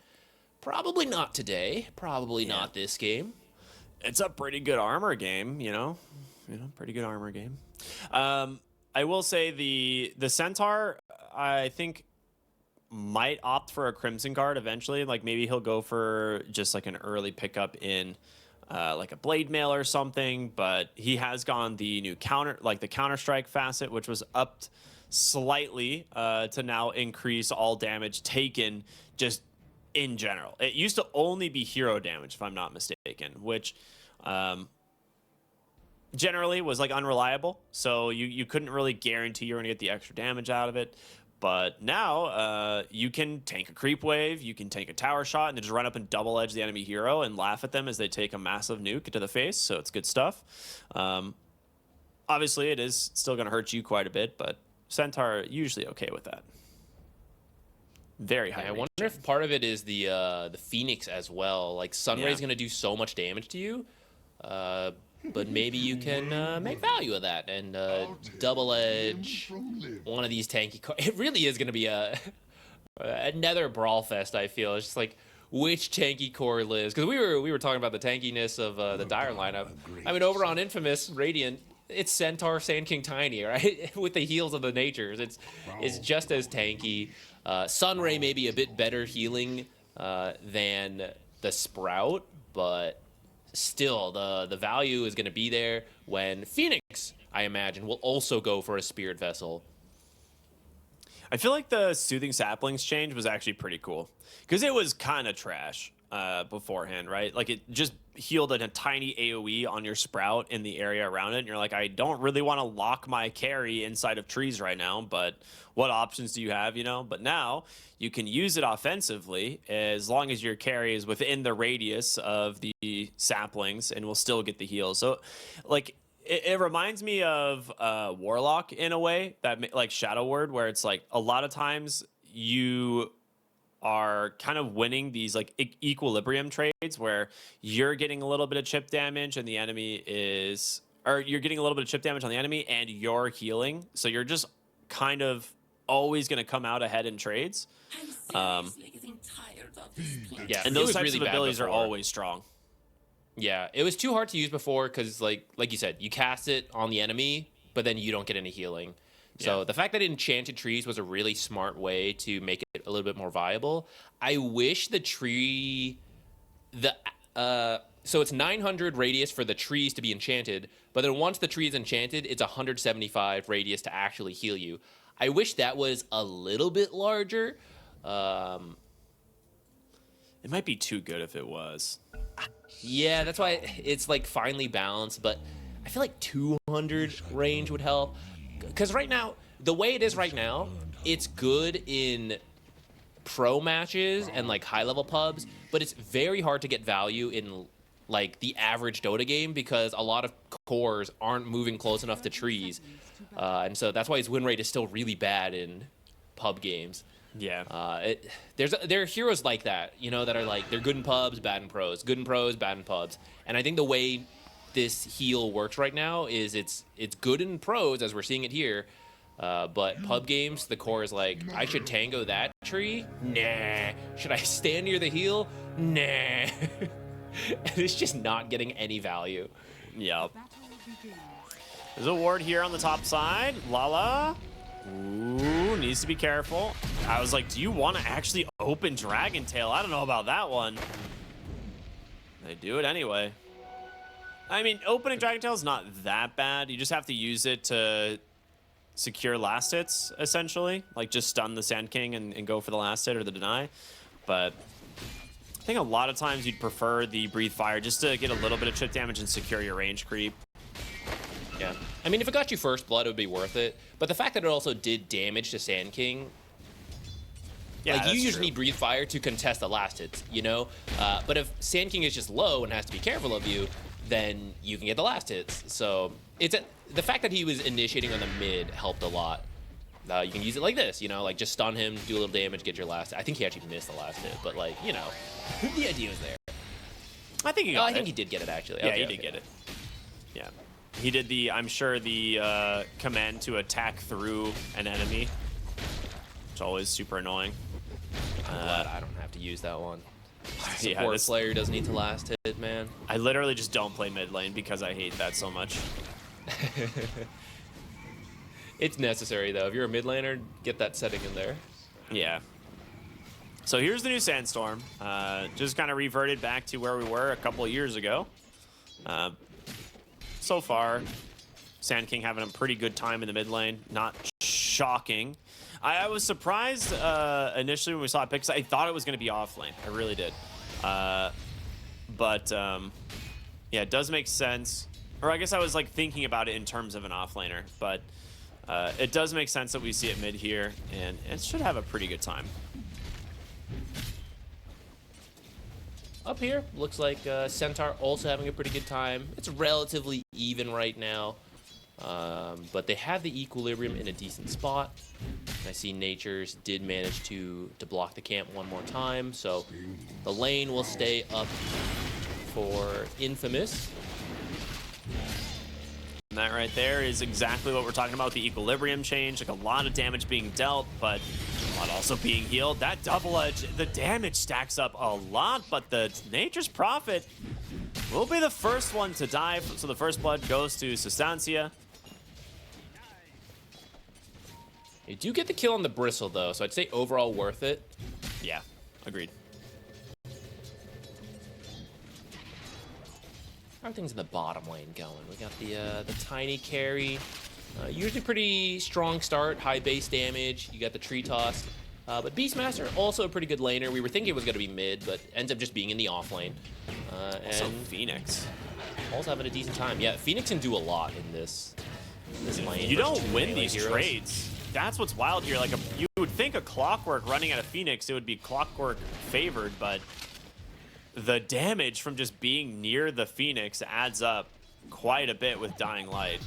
probably not today. Probably not this game. It's a pretty good armor game, pretty good armor game. I will say the Centaur, I think, might opt for a Crimson Guard eventually. Like, maybe he'll go for just like an early pickup in like a Blade Mail or something, but he has gone the new Counter-Strike facet, which was upped slightly to now increase all damage taken just in general. It used to only be hero damage, if I'm not mistaken, which generally was like unreliable. So you couldn't really guarantee you're going to get the extra damage out of it. But now you can tank a creep wave, you can tank a tower shot, and just run up and double edge the enemy hero and laugh at them as they take a massive nuke to the face. So it's good stuff. Obviously, it is still going to hurt you quite a bit, but Centaur usually okay with that. Very high. I wonder if part of it is the Phoenix as well. Like, Sunray's going to do so much damage to you, but maybe you can make value of that and double edge one of these tanky cores. It really is going to be another brawl fest. I feel it's just like which tanky core lives, because we were talking about the tankiness of the Dire lineup. I mean, over on Infamous Radiant, it's Centaur, Sand King, Tiny, right? With the heals of the natures, it's just as tanky. Sunray may be a bit better healing than the Sprout, but still the value is going to be there when Phoenix, I imagine, will also go for a Spirit Vessel. I feel like the Soothing Saplings change was actually pretty cool, because it was kind of trash beforehand, right? Like, it just healed a tiny AoE on your Sprout in the area around it, and you're like, I don't really want to lock my carry inside of trees right now, but what options do you have, But now you can use it offensively as long as your carry is within the radius of the saplings and will still get the heal. So, like, it reminds me of Warlock in a way, that like Shadow Word, where it's like a lot of times you are kind of winning these like equilibrium trades where you're getting a little bit of chip damage and the enemy is, or you're getting a little bit of chip damage on the enemy and you're healing. So you're just kind of always going to come out ahead in trades. Yeah, and those types of abilities are always strong. Yeah, it was too hard to use before because, like you said, you cast it on the enemy, but then you don't get any healing. So the fact that Enchanted Trees was a really smart way to make it a little bit more viable. I wish the tree, so it's 900 radius for the trees to be enchanted, but then once the tree is enchanted, it's 175 radius to actually heal you. I wish that was a little bit larger. It might be too good if it was. Yeah, that's why it's like finely balanced, but I feel like 200 range would help. Because right now, the way it is right now, it's good in pro matches and like high-level pubs, but it's very hard to get value in like the average Dota game because a lot of cores aren't moving close enough to trees. And so that's why its win rate is still really bad in pub games. Yeah. There are heroes like that, that are like, they're good in pubs, bad in pros, good in pros, bad in pubs. And I think the way this heal works right now is it's good in pros, as we're seeing it here, but pub games, the core is like, I should tango that tree? Nah. Should I stand near the heal? Nah. And it's just not getting any value. Yep. There's a ward here on the top side. Lala. Ooh, needs to be careful. I was like, do you want to actually open Dragon Tail? I don't know about that one. They do it anyway. I mean, opening Dragon Tail is not that bad. You just have to use it to secure last hits, essentially. Like, just stun the Sand King and go for the last hit or the deny. But I think a lot of times you'd prefer the Breathe Fire just to get a little bit of chip damage and secure your range creep. Yeah. I mean, if it got you first blood, it would be worth it. But the fact that it also did damage to Sand King, Yeah, like, you that's usually true. need Breathe Fire to contest the last hits, you know? But if Sand King is just low and has to be careful of you, then you can get the last hits. So the fact that he was initiating on the mid helped a lot. You can use it like this, you know, like just stun him, do a little damage, get your last. I think he actually missed the last hit, but like, you know, the idea was there. I think he got I it. think he did get it actually. Yeah, Okay, he okay. did get it. Yeah. He did the, I'm sure, the command to attack through an enemy. It's always super annoying. I'm glad I don't have to use that one. Yeah, Support this- player doesn't need to last hit, man. I literally just don't play mid lane because I hate that so much. It's necessary though. If you're a mid laner, get that setting in there. Yeah. So here's the new Sandstorm. Just kind of reverted back to where we were a couple of years ago. So far, Sand King having a pretty good time in the mid lane. Not shocking. I was surprised initially when we saw it pick, 'cause I thought it was going to be off lane. I really did. Yeah, it does make sense. Or I guess I was like thinking about it in terms of an offlaner, but it does make sense that we see it mid here, and it should have a pretty good time. Up here, looks like Centaur also having a pretty good time. It's relatively even right now, but they have the equilibrium in a decent spot. I see Natures did manage to block the camp one more time, so the lane will stay up for Infamous. And that right there is exactly what we're talking about, the equilibrium change. Like a lot of damage being dealt, but a lot also being healed. That double edge, the damage stacks up a lot, but the Nature's Prophet will be the first one to die. So the first blood goes to Sustancia. You do get the kill on the Bristle though, so I'd say overall worth it. Yeah, agreed. How are things in the bottom lane going? We got the tiny carry. Usually pretty strong start, high base damage. You got the tree toss. But Beastmaster, also a pretty good laner. We were thinking it was going to be mid, but ends up just being in the off lane. Also And Phoenix. also having a decent time. Yeah, Phoenix can do a lot in this lane. You versus don't two win melee these heroes. trades. That's what's wild here. Like you would think a Clockwork running at a Phoenix, it would be Clockwork favored, but the damage from just being near the Phoenix adds up quite a bit with Dying Light.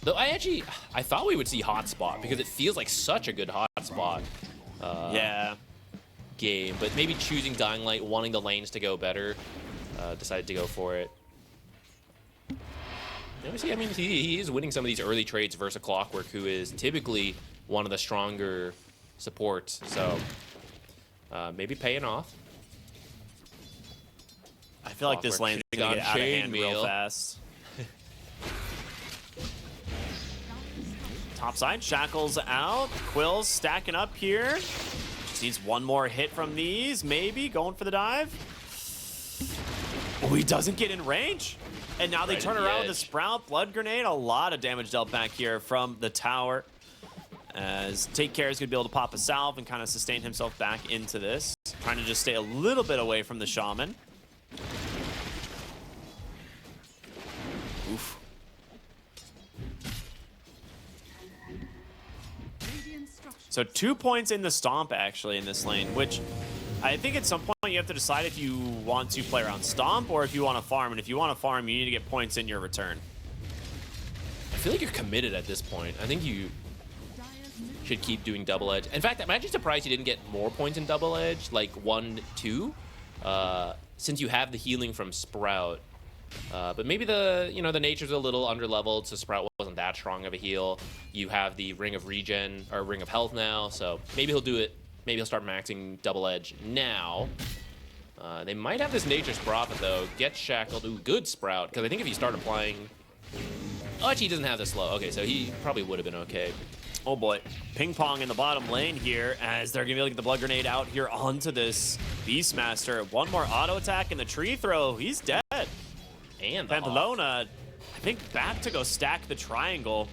Though I thought we would see Hotspot because it feels like such a good Hotspot Yeah. game, but maybe choosing Dying Light, wanting the lanes to go better, decided to go for it. I mean, he is winning some of these early trades versus a Clockwork, who is typically one of the stronger supports. So maybe paying off. I feel like this Clockwork lane's should've gonna gone get out of hand real chainmail. fast. Top side, Shackles out. Quill's stacking up here. Just needs one more hit from these, maybe. Going for the dive. Oh, he doesn't get in range. And now they Right turn at the around with the edge. Sprout. Blood Grenade. A lot of damage dealt back here from the tower. As Take Care is going to be able to pop a salve and kind of sustain himself back into this. Trying to just stay a little bit away from the Shaman. Oof. So 2 points in the Stomp, actually, in this lane, which I think at some point you have to decide if you want to play around Stomp or if you want to farm. And if you want to farm, you need to get points in your return. I feel like you're committed at this point. I think you should keep doing Double Edge. In fact, I'm actually surprised you didn't get more points in Double Edge, like 1, 2, since you have the healing from Sprout. But maybe the Nature's a little underleveled, so Sprout wasn't that strong of a heal. You have the Ring of Regen, or Ring of Health now, so maybe he'll do it. Maybe he'll start maxing Double Edge now. They might have this Nature's Prophet, though. Get Shackled. Ooh, good Sprout, because I think if you start applying... Oh, actually, he doesn't have the slow. Okay, so he probably would have been okay. Oh boy, ping pong in the bottom lane here as they're gonna be able to get the Blood Grenade out here onto this Beastmaster. One more auto attack and the tree throw. He's dead. And the Hawk. Pamplona, I think, back to go stack the triangle.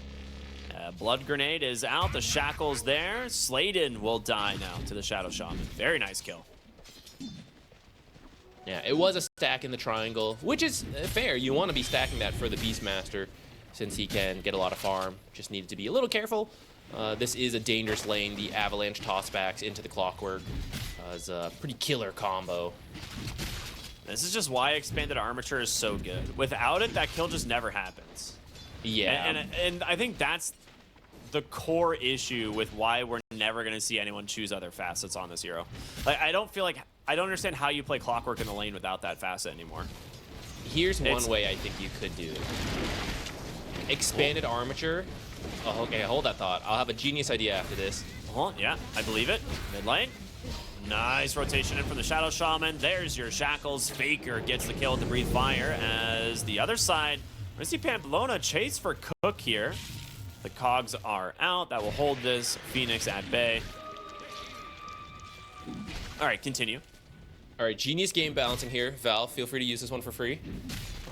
Blood Grenade is out. The Shackle's there. Sladen will die now to the Shadow Shaman. Very nice kill. Yeah, it was a stack in the triangle, which is fair. You want to be stacking that for the Beastmaster since he can get a lot of farm. Just needed to be a little careful. This is a dangerous lane. The Avalanche tossbacks into the Clockwork is a pretty killer combo. This is just why Expanded Armature is so good. Without it, that kill just never happens. Yeah. And I think that's the core issue with why we're never going to see anyone choose other facets on this hero. Like, I don't understand how you play Clockwork in the lane without that facet anymore. Here's one way I think you could do it. Expanded Armature. Oh, okay, hold that thought. I'll have a genius idea after this. Well, yeah, I believe it. Mid lane. Nice rotation in from the Shadow Shaman. There's your Shackles. Faker gets the kill with the Breathe Fire as the other side. We're going to see Pamplona chase for Cook here. The cogs are out. That will hold this Phoenix at bay. All right, continue. All right, genius game balancing here. Val, feel free to use this one for free.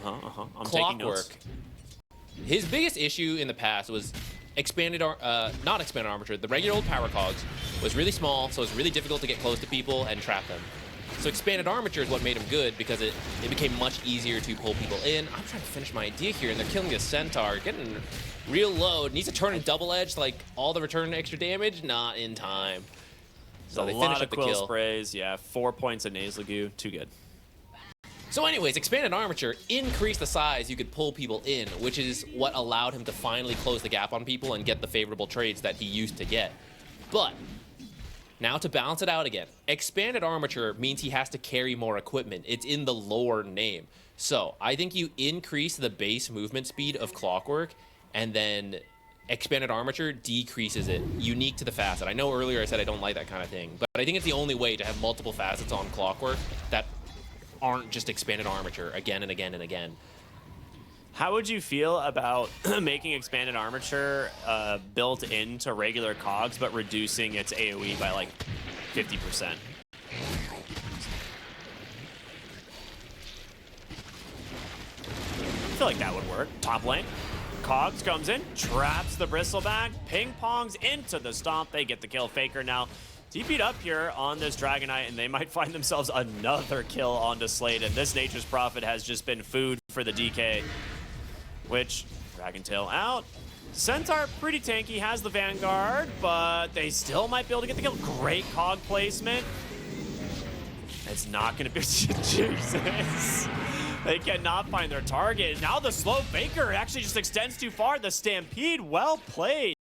I'm taking notes. Clockwork. His biggest issue in the past was not expanded armature. The regular old power cogs was really small, so it was really difficult to get close to people and trap them. So expanded armature is what made him good because it became much easier to pull people in. I'm trying to finish my idea here, and they're killing the Centaur, getting real low. It needs to turn in double edge, like all the return extra damage, not in time. So they finish up the quill kill. Sprays, yeah, 4 points of nasal goo, too good. So anyways, expanded armature increased the size you could pull people in, which is what allowed him to finally close the gap on people and get the favorable trades that he used to get. But now to balance it out again, expanded armature means he has to carry more equipment. It's in the lore name. So I think you increase the base movement speed of Clockwork, and then expanded armature decreases it, unique to the facet. I know earlier I said I don't like that kind of thing, but I think it's the only way to have multiple facets on Clockwork that aren't just expanded armature again and again and again. How would you feel about making expanded armature built into regular cogs, but reducing its AoE by like 50%? I feel like that would work. Top lane. Cogs comes in, traps the Bristleback, ping pongs into the stomp. They get the kill. Faker now TP'd up here on this Dragon Knight, and they might find themselves another kill onto Sladen. This Nature's Prophet has just been food for the DK, which, Dragon Tail out. Centaur, pretty tanky, has the Vanguard, but they still might be able to get the kill. Great cog placement. It's not going to be... Jesus. They cannot find their target. Now the slow Faker actually just extends too far. The Stampede, well played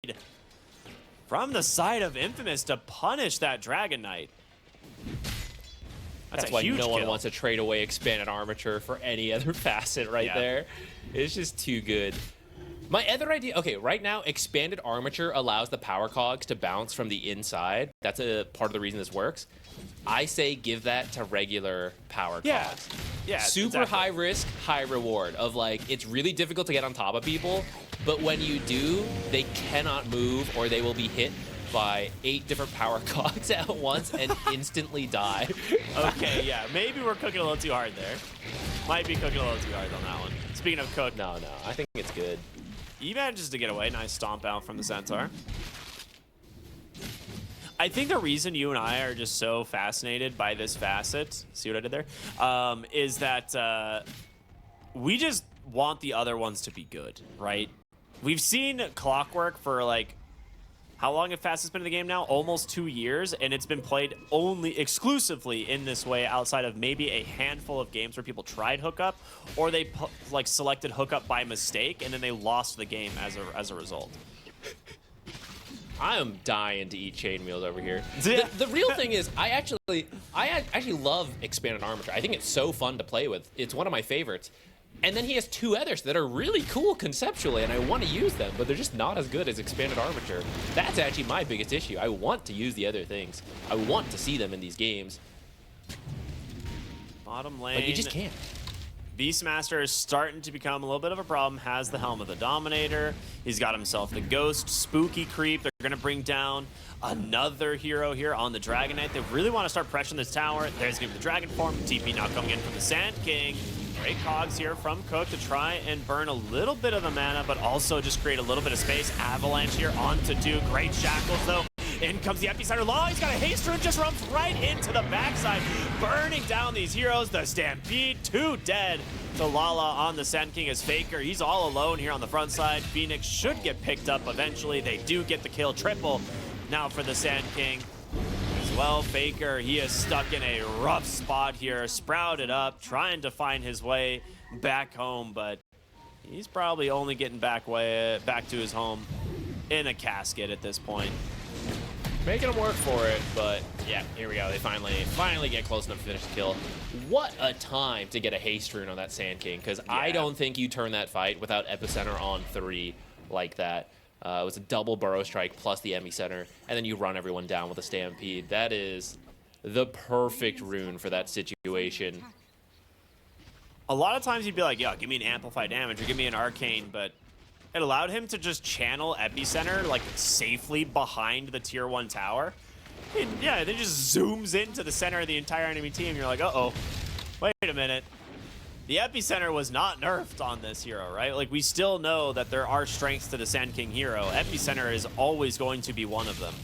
from the side of Infamous to punish that Dragon Knight. That's a why huge no one kill. wants to trade away expanded armature for any other facet right there. It's just too good. My other idea, okay, right now, expanded armature allows the power cogs to bounce from the inside. That's a part of the reason this works. I say give that to regular power cogs. Yeah, Super exactly. high risk, high reward of like, it's really difficult to get on top of people, but when you do, they cannot move or they will be hit by 8 different power cogs at once and instantly die. Okay, yeah, maybe we're cooking a little too hard there. Might be cooking a little too hard on that one. Speaking of cook, No, I think it's good. he manages to get away. Nice stomp out from the Centaur. I think the reason you and I are just so fascinated by this facet, see what I did there, is that we just want the other ones to be good, right? We've seen Clockwork for like, how long have facets been in the game now? Almost 2 years, and it's been played only exclusively in this way outside of maybe a handful of games where people tried hookup, or they like selected hookup by mistake, and then they lost the game as a result. I am dying to eat chainwheels over here. Yeah. The real thing is, I actually love expanded armature. I think it's so fun to play with. It's one of my favorites. And then he has 2 others that are really cool conceptually, and I want to use them, but they're just not as good as expanded armature. That's actually my biggest issue. I want to use the other things. I want to see them in these games, Bottom lane. but you just can't. Beastmaster is starting to become a little bit of a problem. Has the Helm of the Dominator. He's got himself the Ghost, Spooky Creep. They're going to bring down another hero here on the Dragon Knight. They really want to start pressuring this tower. There's going to be the Dragon form. TP now coming in from the Sand King. Great cogs here from Cook to try and burn a little bit of the mana, but also just create a little bit of space. Avalanche here onto Duke. Great shackles, though. In comes the epicenter. Law, he's got a haste rune, just runs right into the backside, burning down these heroes. The Stampede, 2 dead to Lala on the Sand King as Faker. He's all alone here on the front side. Phoenix should get picked up eventually. They do get the kill. Triple now for the Sand King. As well, Faker, he is stuck in a rough spot here, sprouted up, trying to find his way back home, but he's probably only getting back to his home in a casket at this point. Making them work for it, but yeah, here we go. They finally get close enough to finish the kill. What a time to get a haste rune on that Sand King, because yeah. I don't think you turn that fight without Epicenter on 3 like that. It was a double Burrow Strike plus the Epicenter, and then you run everyone down with a Stampede. That is the perfect rune for that situation. A lot of times you'd be like, yeah, give me an Amplify damage or give me an Arcane, but it allowed him to just channel Epicenter like safely behind the tier 1 tower. And yeah, it just zooms into the center of the entire enemy team. You're like, uh-oh, wait a minute. The Epicenter was not nerfed on this hero, right? Like, we still know that there are strengths to the Sand King hero. Epicenter is always going to be one of them.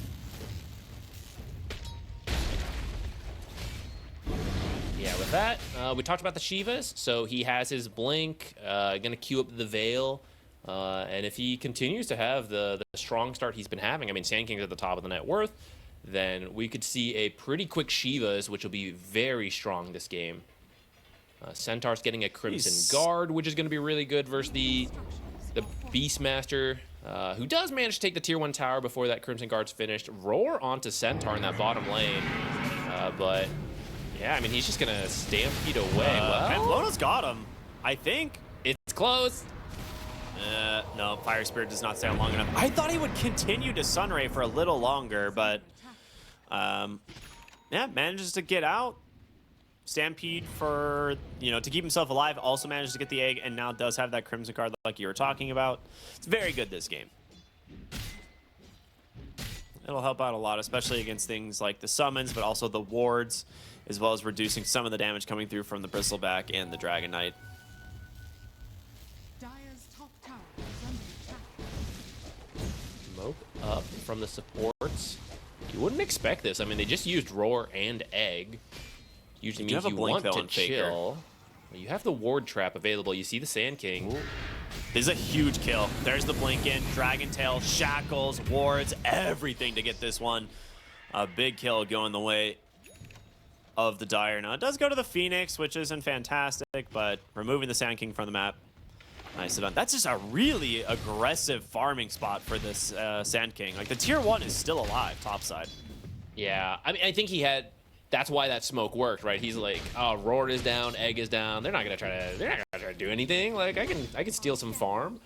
Yeah, with that, we talked about the Shivas. So he has his Blink, gonna queue up the Veil. And if he continues to have the strong start he's been having, I mean, Sand King's at the top of the net worth, then we could see a pretty quick Shivas, which will be very strong this game. Centaur's getting a Crimson Guard, which is going to be really good versus the Beastmaster, who does manage to take the tier 1 tower before that Crimson Guard's finished. Roar onto Centaur in that bottom lane. But, yeah, I mean, he's just going to Stampede away. And Lona's got him, I think. It's close. No, Fire Spirit does not stay on long enough. I thought he would continue to Sunray for a little longer, but yeah, manages to get out. Stampede for, to keep himself alive, also managed to get the egg, and now does have that Crimson card like you were talking about. It's very good this game. It'll help out a lot, especially against things like the summons, but also the wards, as well as reducing some of the damage coming through from the Bristleback and the Dragon Knight. Smoke up from the supports. You wouldn't expect this. I mean, they just used Roar and Egg. Usually means you want to chill. You have the ward trap available. You see the Sand King. Ooh. This is a huge kill. There's the blink in, Dragon Tail, shackles, wards, everything to get this one. A big kill going the way of the Dire. Now, it does go to the Phoenix, which isn't fantastic, but removing the Sand King from the map. Nice done. That's just a really aggressive farming spot for this Sand King. Like, the tier 1 is still alive, topside. Yeah, I mean, I think he had... That's why that smoke worked, right? He's like, oh, Roar is down, Egg is down. They're not gonna try to do anything. Like, I can steal some farm,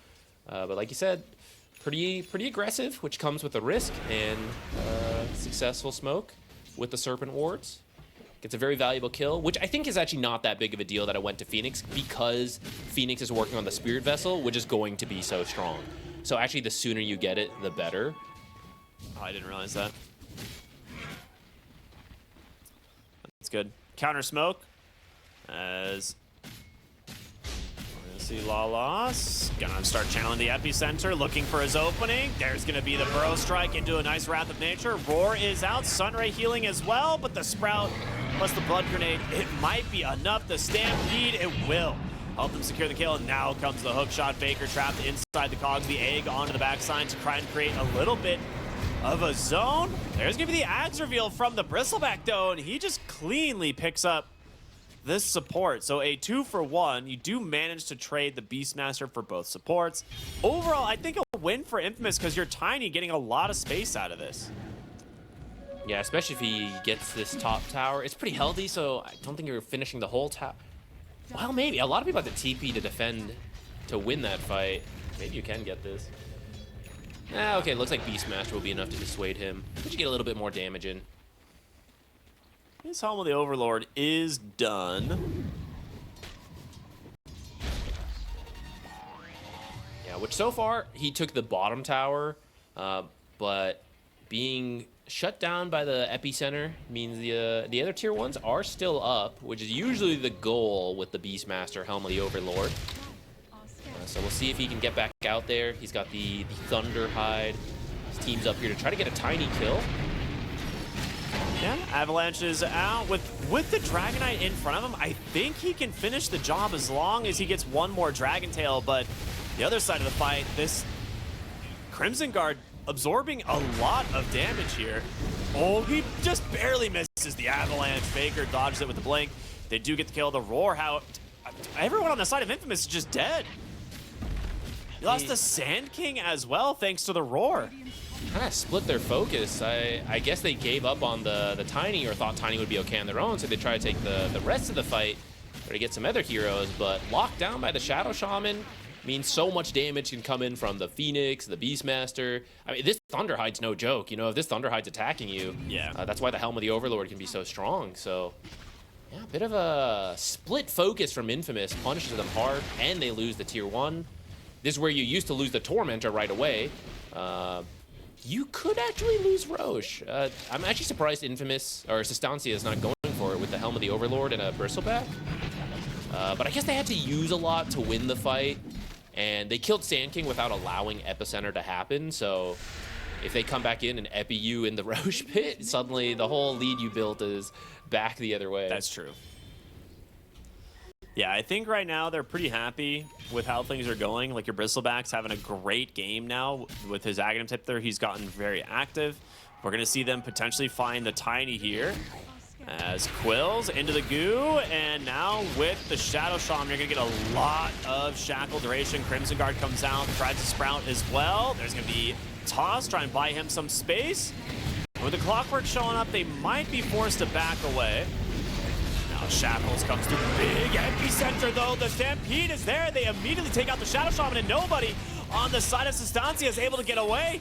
but like you said, pretty aggressive, which comes with a risk, and successful smoke with the Serpent wards. Gets a very valuable kill, which I think is actually not that big of a deal that it went to Phoenix, because Phoenix is working on the Spirit Vessel, which is going to be so strong. So actually, the sooner you get it, the better. Oh, I didn't realize that. That's good. Counter smoke as we're gonna see Lala's gonna start channeling the epicenter, looking for his opening. There's gonna be the Burrow Strike into a nice Wrath of Nature. Roar is out, Sunray healing as well, but the Sprout plus the Blood Grenade, it might be enough. The Stampede, it will help them secure the kill. And now comes the hook shot. Faker trapped inside the cogs, the egg onto the backside to try and create a little bit of a zone. There's gonna be the Ags reveal from the Bristleback though, and he just cleanly picks up this support. So a 2-for-1. You do manage to trade the Beastmaster for both supports. Overall, I think a win for Infamous because you're Tiny getting a lot of space out of this. Yeah, especially if he gets this top tower. It's pretty healthy, so I don't think you're finishing the whole tower. Well, maybe. A lot of people have to TP to defend to win that fight. Maybe you can get this. Okay, looks like Beastmaster will be enough to dissuade him. But you get a little bit more damage in. His Helm of the Overlord is done. Yeah, which so far, he took the bottom tower, but being shut down by the epicenter means the other tier 1s are still up, which is usually the goal with the Beastmaster, Helm of the Overlord. So we'll see if he can get back out there. He's got the Thunder Hide. His team's up here to try to get a tiny kill. Yeah, Avalanche is out with the Dragonite in front of him. I think he can finish the job as long as he gets one more Dragon Tail, but the other side of the fight, this Crimson Guard absorbing a lot of damage here. Oh, he just barely misses the Avalanche. Faker dodges it with the blink. They do get the kill. The Roar, how everyone on the side of Infamous is just dead. He lost the Sand King as well, thanks to the Roar. Kind of split their focus. I guess they gave up on the Tiny, or thought Tiny would be okay on their own, so they try to take the rest of the fight or to get some other heroes, but locked down by the Shadow Shaman means so much damage can come in from the Phoenix, the Beastmaster. I mean, this Thunderhide's no joke. You know, if this Thunderhide's attacking you, yeah, that's why the Helm of the Overlord can be so strong. So, yeah, a bit of a split focus from Infamous, punishes them hard, and they lose the tier 1. This is where you used to lose the Tormentor right away. You could actually lose Roche. I'm actually surprised Infamous, or Sustancia, is not going for it with the Helm of the Overlord and a Bristleback. But I guess they had to use a lot to win the fight. And they killed Sand King without allowing Epicenter to happen, so if they come back in and epi you in the Roche pit, suddenly the whole lead you built is back the other way. That's true. Yeah, I think right now they're pretty happy with how things are going. Like, your Bristleback's having a great game now with his Aghanim tip there. He's gotten very active. We're going to see them potentially find the Tiny here. As Quills into the goo, and now with the Shadow Shaman, you're going to get a lot of Shackle duration. Crimson Guard comes out, tries to sprout as well. There's going to be Toss, try and buy him some space. And with the Clockwork showing up, they might be forced to back away. Now Shackles comes through, big epicenter though. The Stampede is there. They immediately take out the Shadow Shaman, and nobody on the side of Sustancia is able to get away.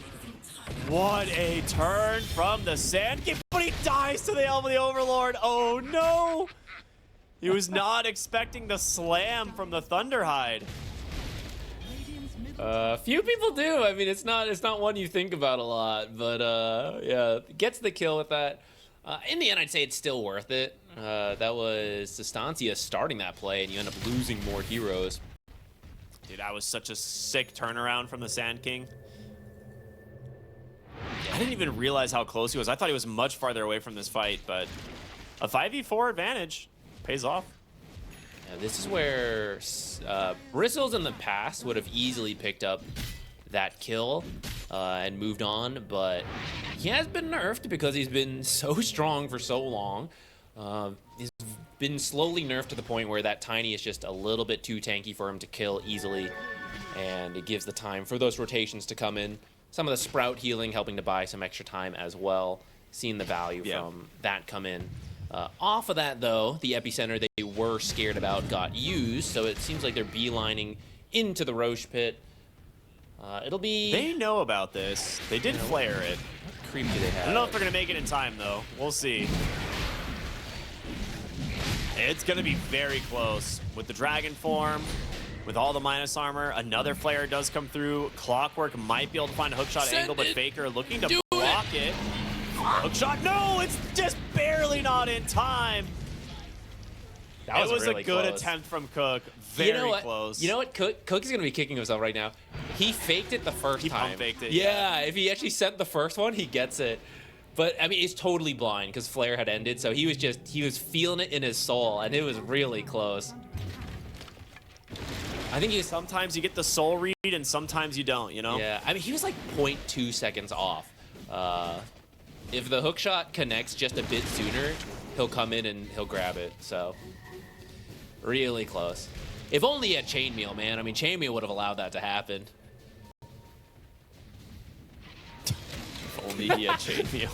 What a turn from the Sand King, but he dies to the Helm of the Overlord. Oh no! He was not expecting the slam from the Thunderhide. Few people do. I mean, it's not one you think about a lot, but yeah, gets the kill with that. In the end, I'd say it's still worth it. That was Sustancia starting that play, and you end up losing more heroes. Dude, that was such a sick turnaround from the Sand King. I didn't even realize how close he was. I thought he was much farther away from this fight, but a 5v4 advantage pays off. Yeah, this is where Bristles in the past would have easily picked up that kill and moved on, but he has been nerfed because he's been so strong for so long. He's been slowly nerfed to the point where that Tiny is just a little bit too tanky for him to kill easily, and it gives the time for those rotations to come in. Some of the Sprout healing helping to buy some extra time as well. Seeing the value from that come in. Off of that, though, the epicenter they were scared about got used, so it seems like they're beelining into the Roche pit. It'll be... They know about this. They did flare it. What creep do they have? I don't know if they're going to make it in time, though. We'll see. It's going to be very close. With the Dragon form, with all the minus armor, another flare does come through. Clockwork might be able to find a hookshot angle, but Faker looking to block it. Hookshot, no, it's just barely not in time. That was really a good close attempt from Cook. Very close. You know what? Cook is going to be kicking himself right now. He faked it the first time. He faked it. Yeah, if he actually sent the first one, he gets it. But, I mean, it's totally blind because Flare had ended, so he was feeling it in his soul, and it was really close. I think sometimes you get the soul read, and sometimes you don't, you know? Yeah, I mean, he was like 0.2 seconds off. If the hookshot connects just a bit sooner, he'll come in and he'll grab it, so... Really close. If only he had Chainmail, man. I mean, Chainmail would have allowed that to happen. If only he had Chainmail.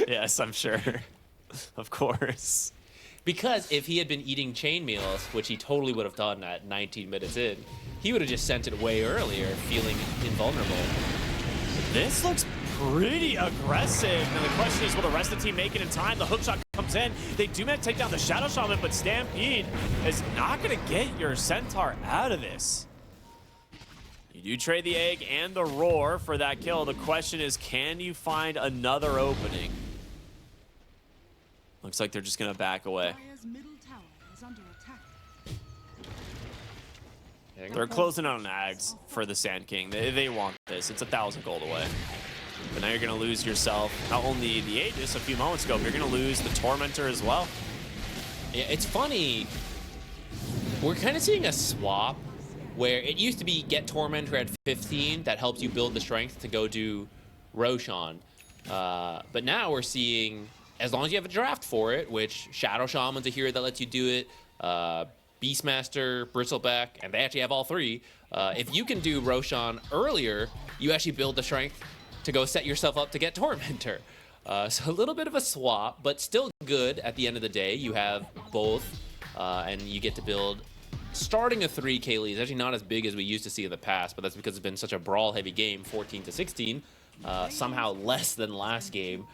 Yes, I'm sure. Of course. Because if he had been eating chainmails, which he totally would have done at 19 minutes in, he would have just sent it way earlier, feeling invulnerable. This looks pretty aggressive. Now the question is, will the rest of the team make it in time? The hookshot comes in. They do manage to take down the Shadow Shaman, but Stampede is not going to get your Centaur out of this. You You do trade the egg and the roar for that kill. The question is, can you find another opening? Looks like they're just going to back away. Dire's middle tower is under attack. They're closing on Ags for the Sand King. They want this. It's 1,000 gold away. But now you're going to lose yourself, not only the Aegis a few moments ago, but you're going to lose the Tormentor as well. Yeah, it's funny. We're kind of seeing a swap where it used to be get Tormentor at 15. That helps you build the strength to go do Roshan. But now we're seeing, as long as you have a draft for it, which Shadow Shaman's a hero that lets you do it, Beastmaster, Bristleback, and they actually have all three. If you can do Roshan earlier, you actually build the strength to go set yourself up to get Tormentor. So a little bit of a swap, but still good at the end of the day. You have both, and you get to build. Starting a 3K lead is actually not as big as we used to see in the past, but that's because it's been such a brawl-heavy game, 14 to 16. Somehow less than last game.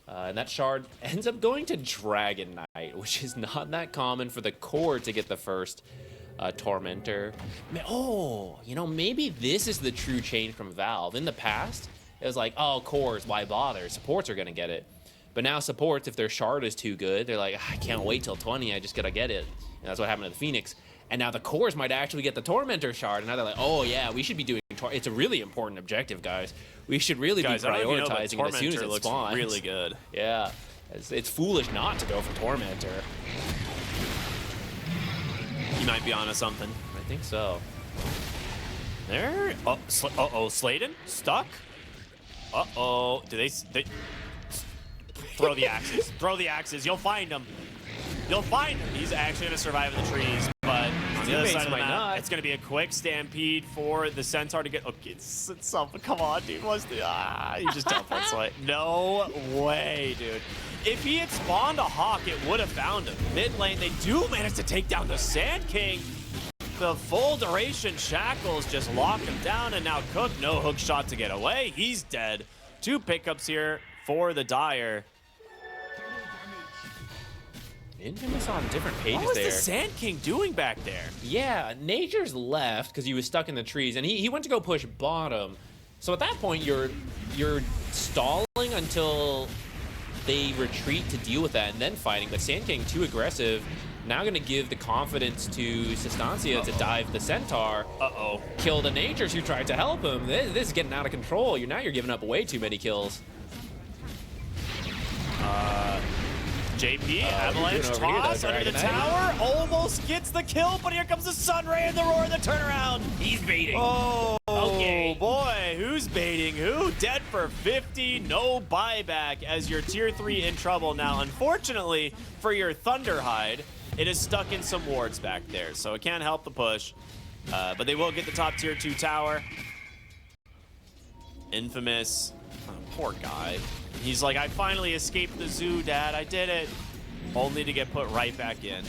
And that shard ends up going to Dragon Knight, which is not that common for the core to get the first Tormentor. Oh, you know, maybe this is the true change from Valve. In the past, it was like, oh, cores, why bother? Supports are going to get it. But now supports, if their shard is too good, they're like, I can't wait till 20, I just got to get it. And that's what happened to the Phoenix. And now the cores might actually get the Tormentor shard, and now they're like, oh yeah, we should be doing it's a really important objective, guys. We should really be prioritizing it as soon as it spawns. Really good. Yeah, it's foolish not to go for Tormentor. He might be onto something. I think so. There. Uh-oh, Sladen stuck. Uh-oh, they throw the axes. Throw the axes. You'll find him. You'll find him. He's actually gonna survive in the trees, but on the other side of the map, it's gonna be a quick stampede for the Centaur to get. Okay, it's something. Come on, dude. He just jumped this way. No way, dude. If he had spawned a Hawk, it would have found him. Mid lane, they do manage to take down the Sand King. The full duration shackles just lock him down, and now Cook, no hook shot to get away. He's dead. 2 pickups here for the Dire. Infamous on different pages there. What was the Sand King doing back there? Yeah, Nature's left because he was stuck in the trees, and he went to go push bottom. So at that point, you're stalling until they retreat to deal with that and then fighting. But Sand King, too aggressive, now going to give the confidence to Sustancia to dive the Centaur. Kill the Natures who tried to help him. This is getting out of control. Now you're giving up way too many kills. JP, avalanche toss under the tower, almost gets the kill, but here comes the Sunray and the roar and the turnaround. He's baiting. Oh, okay. Boy, who's baiting who? Dead for 50, no buyback as your tier 3 in trouble now. Unfortunately for your Thunderhide, it is stuck in some wards back there, so it can't help the push. But they will get the top tier 2 tower. Infamous, poor guy. He's like, I finally escaped the zoo, Dad. I did it. Only to get put right back in.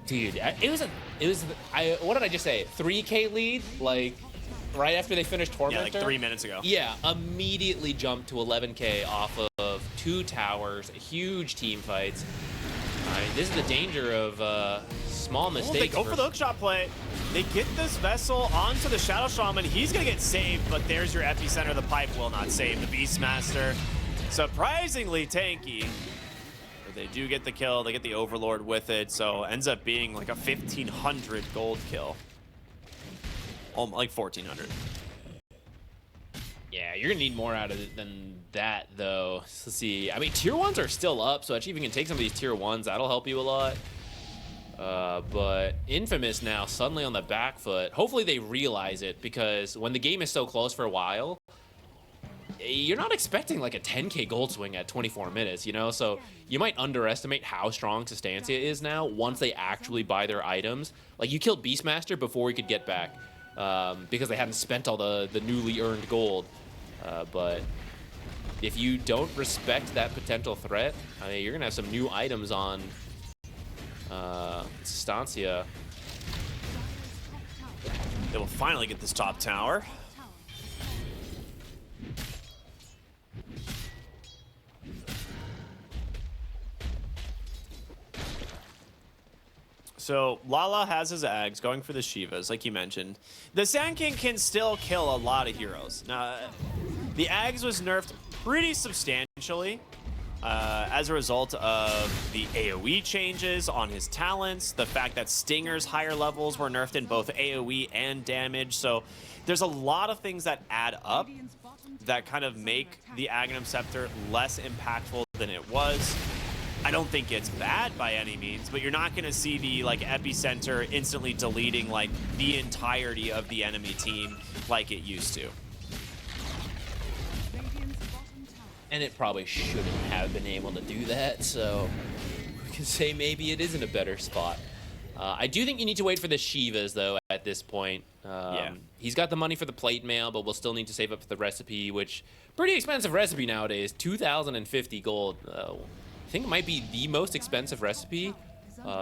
Dude, what did I just say? 3K lead? Like, right after they finished Tormentor? Yeah, like 3 minutes ago. Yeah, immediately jumped to 11K off of 2 towers, huge team fights. This is the danger of small mistakes. They go for the hookshot play. They get this Vessel onto the Shadow Shaman. He's going to get saved, but there's your epicenter. The pipe will not save the Beastmaster. Surprisingly tanky. But they do get the kill. They get the Overlord with it, so ends up being like a 1,500 gold kill. Like 1,400. Yeah, you're gonna need more out of it than that, though. Let's see. I mean, tier 1s are still up, so actually, if you can take some of these tier 1s, that'll help you a lot. But Infamous now suddenly on the back foot. Hopefully they realize it, because when the game is so close for a while, you're not expecting like a 10K gold swing at 24 minutes, you know? So you might underestimate how strong Sustancia is now once they actually buy their items. Like, you killed Beastmaster before he could get back, because they hadn't spent all the newly earned gold. But if you don't respect that potential threat, I mean, you're gonna have some new items on Sustancia. They will finally get this top tower. So Lala has his Ags going for the Shivas, like you mentioned. The Sand King can still kill a lot of heroes. Now, the Ags was nerfed pretty substantially as a result of the AoE changes on his talents, the fact that Stinger's higher levels were nerfed in both AoE and damage. So there's a lot of things that add up that kind of make the Aghanim Scepter less impactful than it was. I don't think it's bad by any means, but you're not going to see the like epicenter instantly deleting like the entirety of the enemy team like it used to. And it probably shouldn't have been able to do that, so we can say maybe it is in a better spot. I do think you need to wait for the Shivas, though, at this point. Yeah. He's got the money for the plate mail, but we'll still need to save up for the recipe, which pretty expensive recipe nowadays, 2,050 gold. I think it might be the most expensive recipe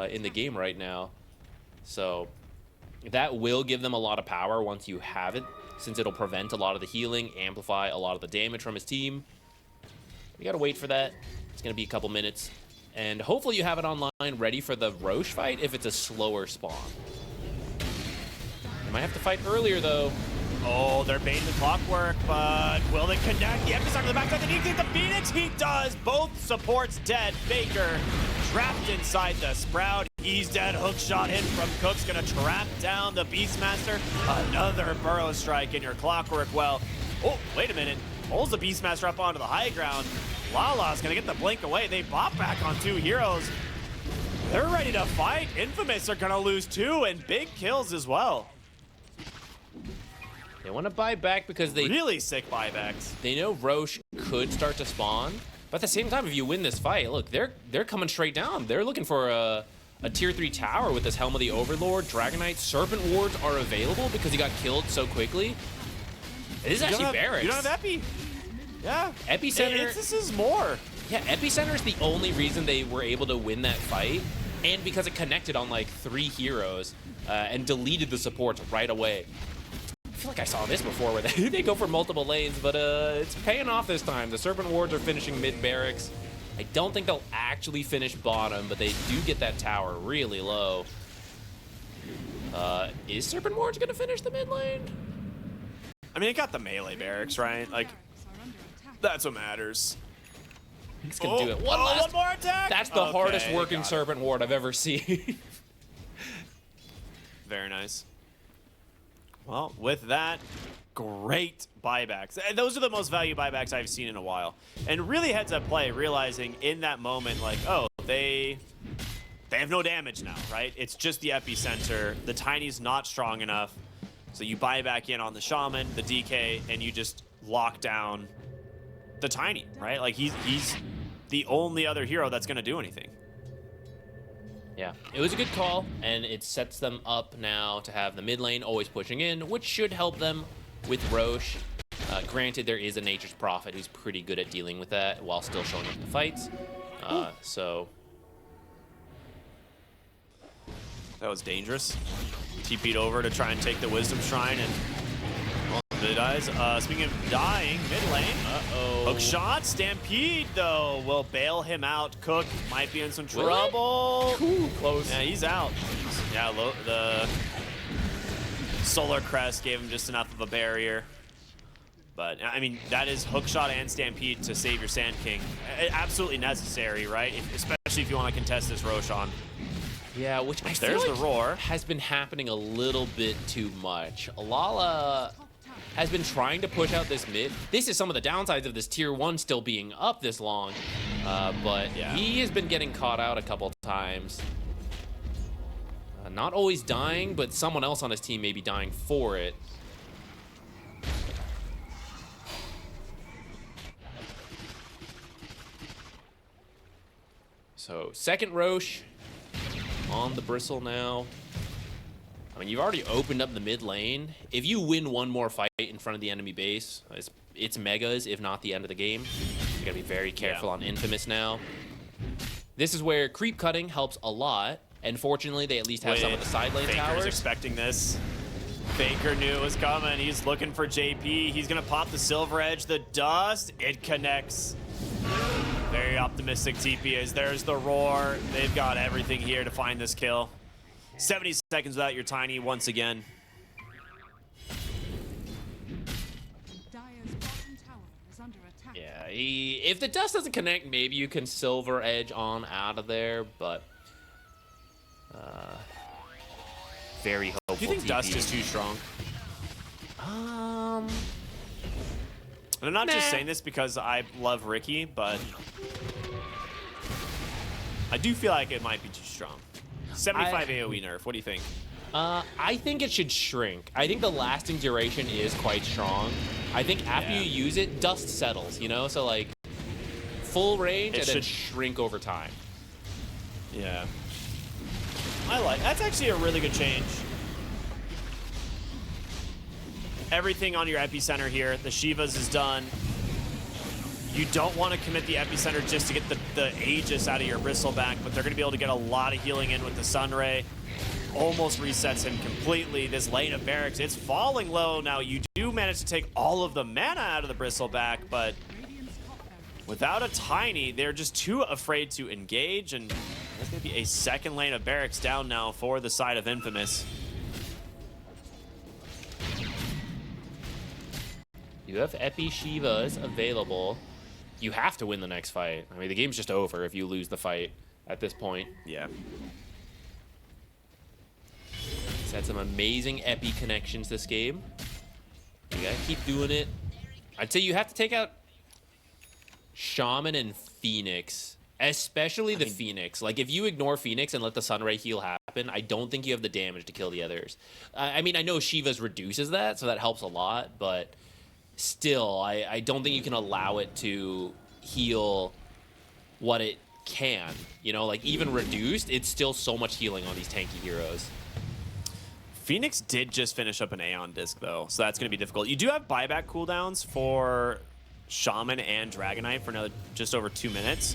in the game right now. So that will give them a lot of power once you have it, since it'll prevent a lot of the healing, amplify a lot of the damage from his team. We gotta wait for that. It's gonna be a couple minutes. And hopefully you have it online ready for the Roche fight if it's a slower spawn. You might have to fight earlier, though. Oh, they're baiting the clockwork, but will they connect? The Epicenter to the backside. Did he get the Phoenix? He does. Both supports dead. Faker trapped inside the Sprout. He's dead. Hook shot in from Cook's gonna trap down the Beastmaster. Another Burrow Strike in your clockwork. Well, oh, wait a minute. Pulls the Beastmaster up onto the high ground. Lala's gonna get the blink away. They bop back on two heroes. They're ready to fight. Infamous are gonna lose two, and big kills as well. They want to buy back because they Really sick buybacks. they know Roche could start to spawn. But at the same time, if you win this fight, look, they're coming straight down. They're looking for a tier 3 tower with this Helm of the Overlord, Dragonite. Serpent Wards are available because he got killed so quickly. This is actually barracks. You don't have Epi. Yeah. Epicenter. This is more. Yeah, Epicenter is the only reason they were able to win that fight, and because it connected on like 3 heroes and deleted the supports right away. I feel like I saw this before where they go for multiple lanes, but it's paying off this time. The Serpent Wards are finishing mid barracks. I don't think they'll actually finish bottom, but they do get that tower really low. Is Serpent Wards gonna finish the mid lane? I mean, it got the melee barracks, right? Like, that's what matters. He's gonna do it. One more attack. That's the hardest Okay, working got it. Serpent Ward I've ever seen. Very nice. Well, with that, great buybacks. And those are the most value buybacks I've seen in a while. And really heads up play, realizing in that moment, like, oh, they have no damage now, right? It's just the epicenter. The Tiny's not strong enough. So you buy back in on the Shaman, the DK, and you just lock down the Tiny, right? Like, he's the only other hero that's going to do anything. Yeah, it was a good call, and it sets them up now to have the mid lane always pushing in, which should help them with Roche. Granted, there is a Nature's Prophet who's pretty good at dealing with that while still showing up in the fights. So that was dangerous. TP'd over to try and take the Wisdom Shrine, and well, he dies. Speaking of dying, mid lane. Uh-oh. Hook shot. Stampede, though, will bail him out. Cook might be in some trouble. Ooh, close. Yeah, he's out. Yeah, the Solar Crest gave him just enough of a barrier. But, I mean, that is Hookshot and Stampede to save your Sand King. Absolutely necessary, right? Especially if you want to contest this Roshan. Yeah, which I There's feel the like roar. has been happening a little bit too much. Lala has been trying to push out this mid. This is some of the downsides of this tier 1 still being up this long. But Yeah. he has been getting caught out a couple times. Not always dying, but someone else on his team may be dying for it. So, second Roche on the Bristle now. I mean, you've already opened up the mid lane. If you win one more fight in front of the enemy base, it's megas, if not the end of the game. You gotta be very careful on Infamous now. This is where creep cutting helps a lot, and fortunately, they at least have some of the side lane Faker's towers. expecting this. Faker knew it was coming. He's looking for JP. He's gonna pop the Silver Edge, the dust. It connects. Very optimistic TP is. There's the roar. They've got everything here to find this kill. 70 seconds without your Tiny once again. Dire's bottom tower is under attack. Yeah, if the dust doesn't connect, maybe you can Silver Edge on out of there, but very hopeful. Do you think TP. Dust is too strong? Um, And I'm not just Nah. saying this because I love Ricky, but I do feel like it might be too strong. 75 AoE nerf. What do you think? I think it should shrink. I think the lasting duration is quite strong. I think after Yeah. you use it, dust settles, you know? So, like, full range It and then should- shrink over time. Yeah. That's actually a really good change. Everything on your epicenter here. The Shivas is done. You don't want to commit the epicenter just to get the Aegis out of your Bristleback, but they're going to be able to get a lot of healing in with the Sunray. Almost resets him completely. This lane of barracks, it's falling low. Now, you do manage to take all of the mana out of the Bristleback, but Radiant's top barracks. without a Tiny, they're just too afraid to engage, and there's going to be a second lane of barracks down now for the side of Infamous. You have Epi Shivas available. You have to win the next fight. I mean, the game's just over if you lose the fight at this point. Yeah. He's had some amazing Epi connections this game. You gotta keep doing it. I'd say you have to take out Shaman and Phoenix, especially the Phoenix. Like, if you ignore Phoenix and let the Sunray heal happen, I don't think you have the damage to kill the others. I mean, I know Shiva's reduces that, so that helps a lot, but still, I don't think you can allow it to heal what it can. You know, like, even reduced, it's still so much healing on these tanky heroes. Phoenix did just finish up an Aeon disc, though, so that's going to be difficult. You do have buyback cooldowns for Shaman and Dragonite for another just over 2 minutes.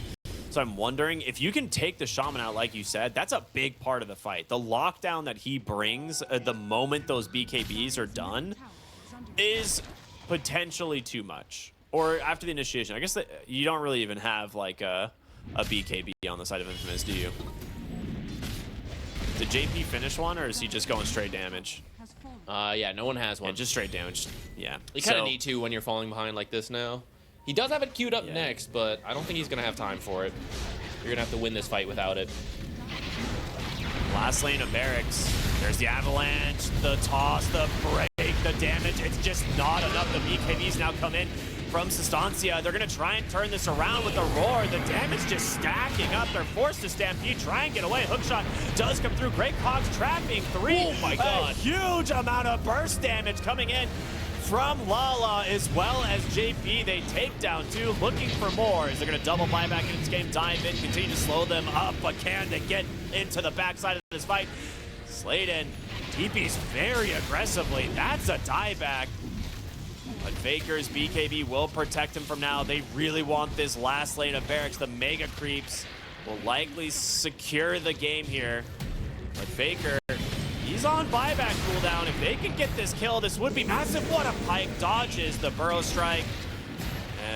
So I'm wondering if you can take the Shaman out, like you said, that's a big part of the fight. The lockdown that he brings the moment those BKBs are done Tower is under is potentially too much. Or after the initiation. I guess that you don't really even have like a BKB on the side of Infamous, do you? Did JP finish one, or is he just going straight damage? has fallen. Yeah, no one has Yeah, one. just straight damage. Yeah. You kind of So- need to when you're falling behind like this now. He does have it queued up Yeah. next, but I don't think he's going to have time for it. You're going to have to win this fight without it. Last lane of barracks. There's the avalanche, the toss, the break, the damage. It's just not enough. The BKBs now come in from Sustancia. They're going to try and turn this around with the roar. The damage just stacking up. They're forced to stampede, try and get away. Hookshot does come through. Great Cogs trapping 3. Oh my God. A huge amount of burst damage coming in from Lala as well as JP. They take down 2, looking for more as they're going to double buyback in this game, dive in, continue to slow them up, but can they get into the backside of this fight? Sladen TP's very aggressively. That's a dieback. But Faker's BKB will protect him from now. They really want this last lane of barracks. The mega creeps will likely secure the game here. But Faker, he's on buyback cooldown. If they can get this kill, this would be massive. What a pike dodges the burrow strike.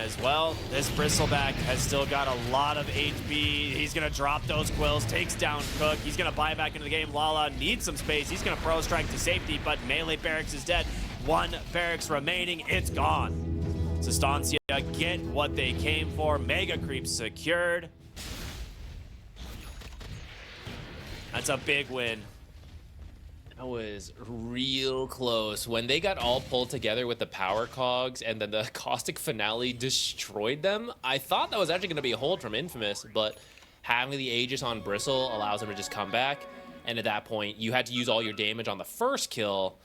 As well, this Bristleback has still got a lot of HP. He's going to drop those quills, takes down Cook. He's going to buy back into the game. Lala needs some space. He's going to burrow strike to safety, but melee barracks is dead. 1 barracks remaining. It's gone. Sustancia get what they came for. Mega creep secured. That's a big win. That was real close. When they got all pulled together with the power cogs and then the caustic finale destroyed them, I thought that was actually going to be a hold from Infamous, but having the Aegis on Bristle allows them to just come back. And at that point, you had to use all your damage on the first kill.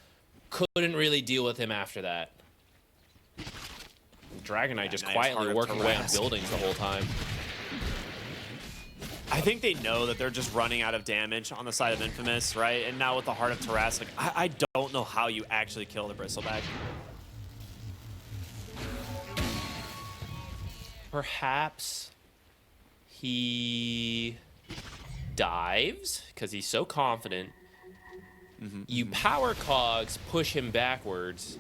Couldn't really deal with him after that. Dragonite just Knight's quietly harder working to away on rest. buildings the whole time. I think they know that they're just running out of damage on the side of Infamous, right? And now with the Heart of Taras, like, I don't know how you actually kill the Bristleback. Perhaps he dives because he's so confident. You power cogs, push him backwards,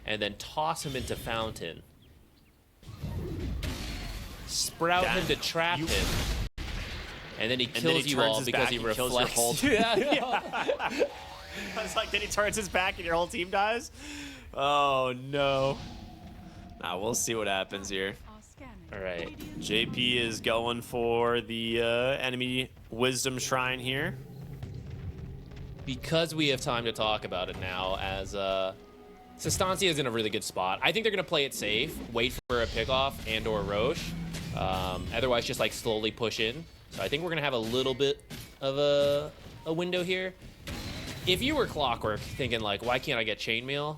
and then toss him into Fountain. Sprout him to trap him. And then he then kills he you turns all his because back he and kills your reflects. whole- Yeah. It's like then he turns his back and your whole team dies. Oh no. Now we'll see what happens here. Are scanning. All right. JP is going for the enemy wisdom shrine here. Because we have time to talk about it now, as Sustancia is in a really good spot. I think they're going to play it safe, wait for a pickoff and or Roche. Otherwise, just like slowly push in. So I think we're going to have a little bit of a window here. If you were Clockwork thinking like, why can't I get chainmail?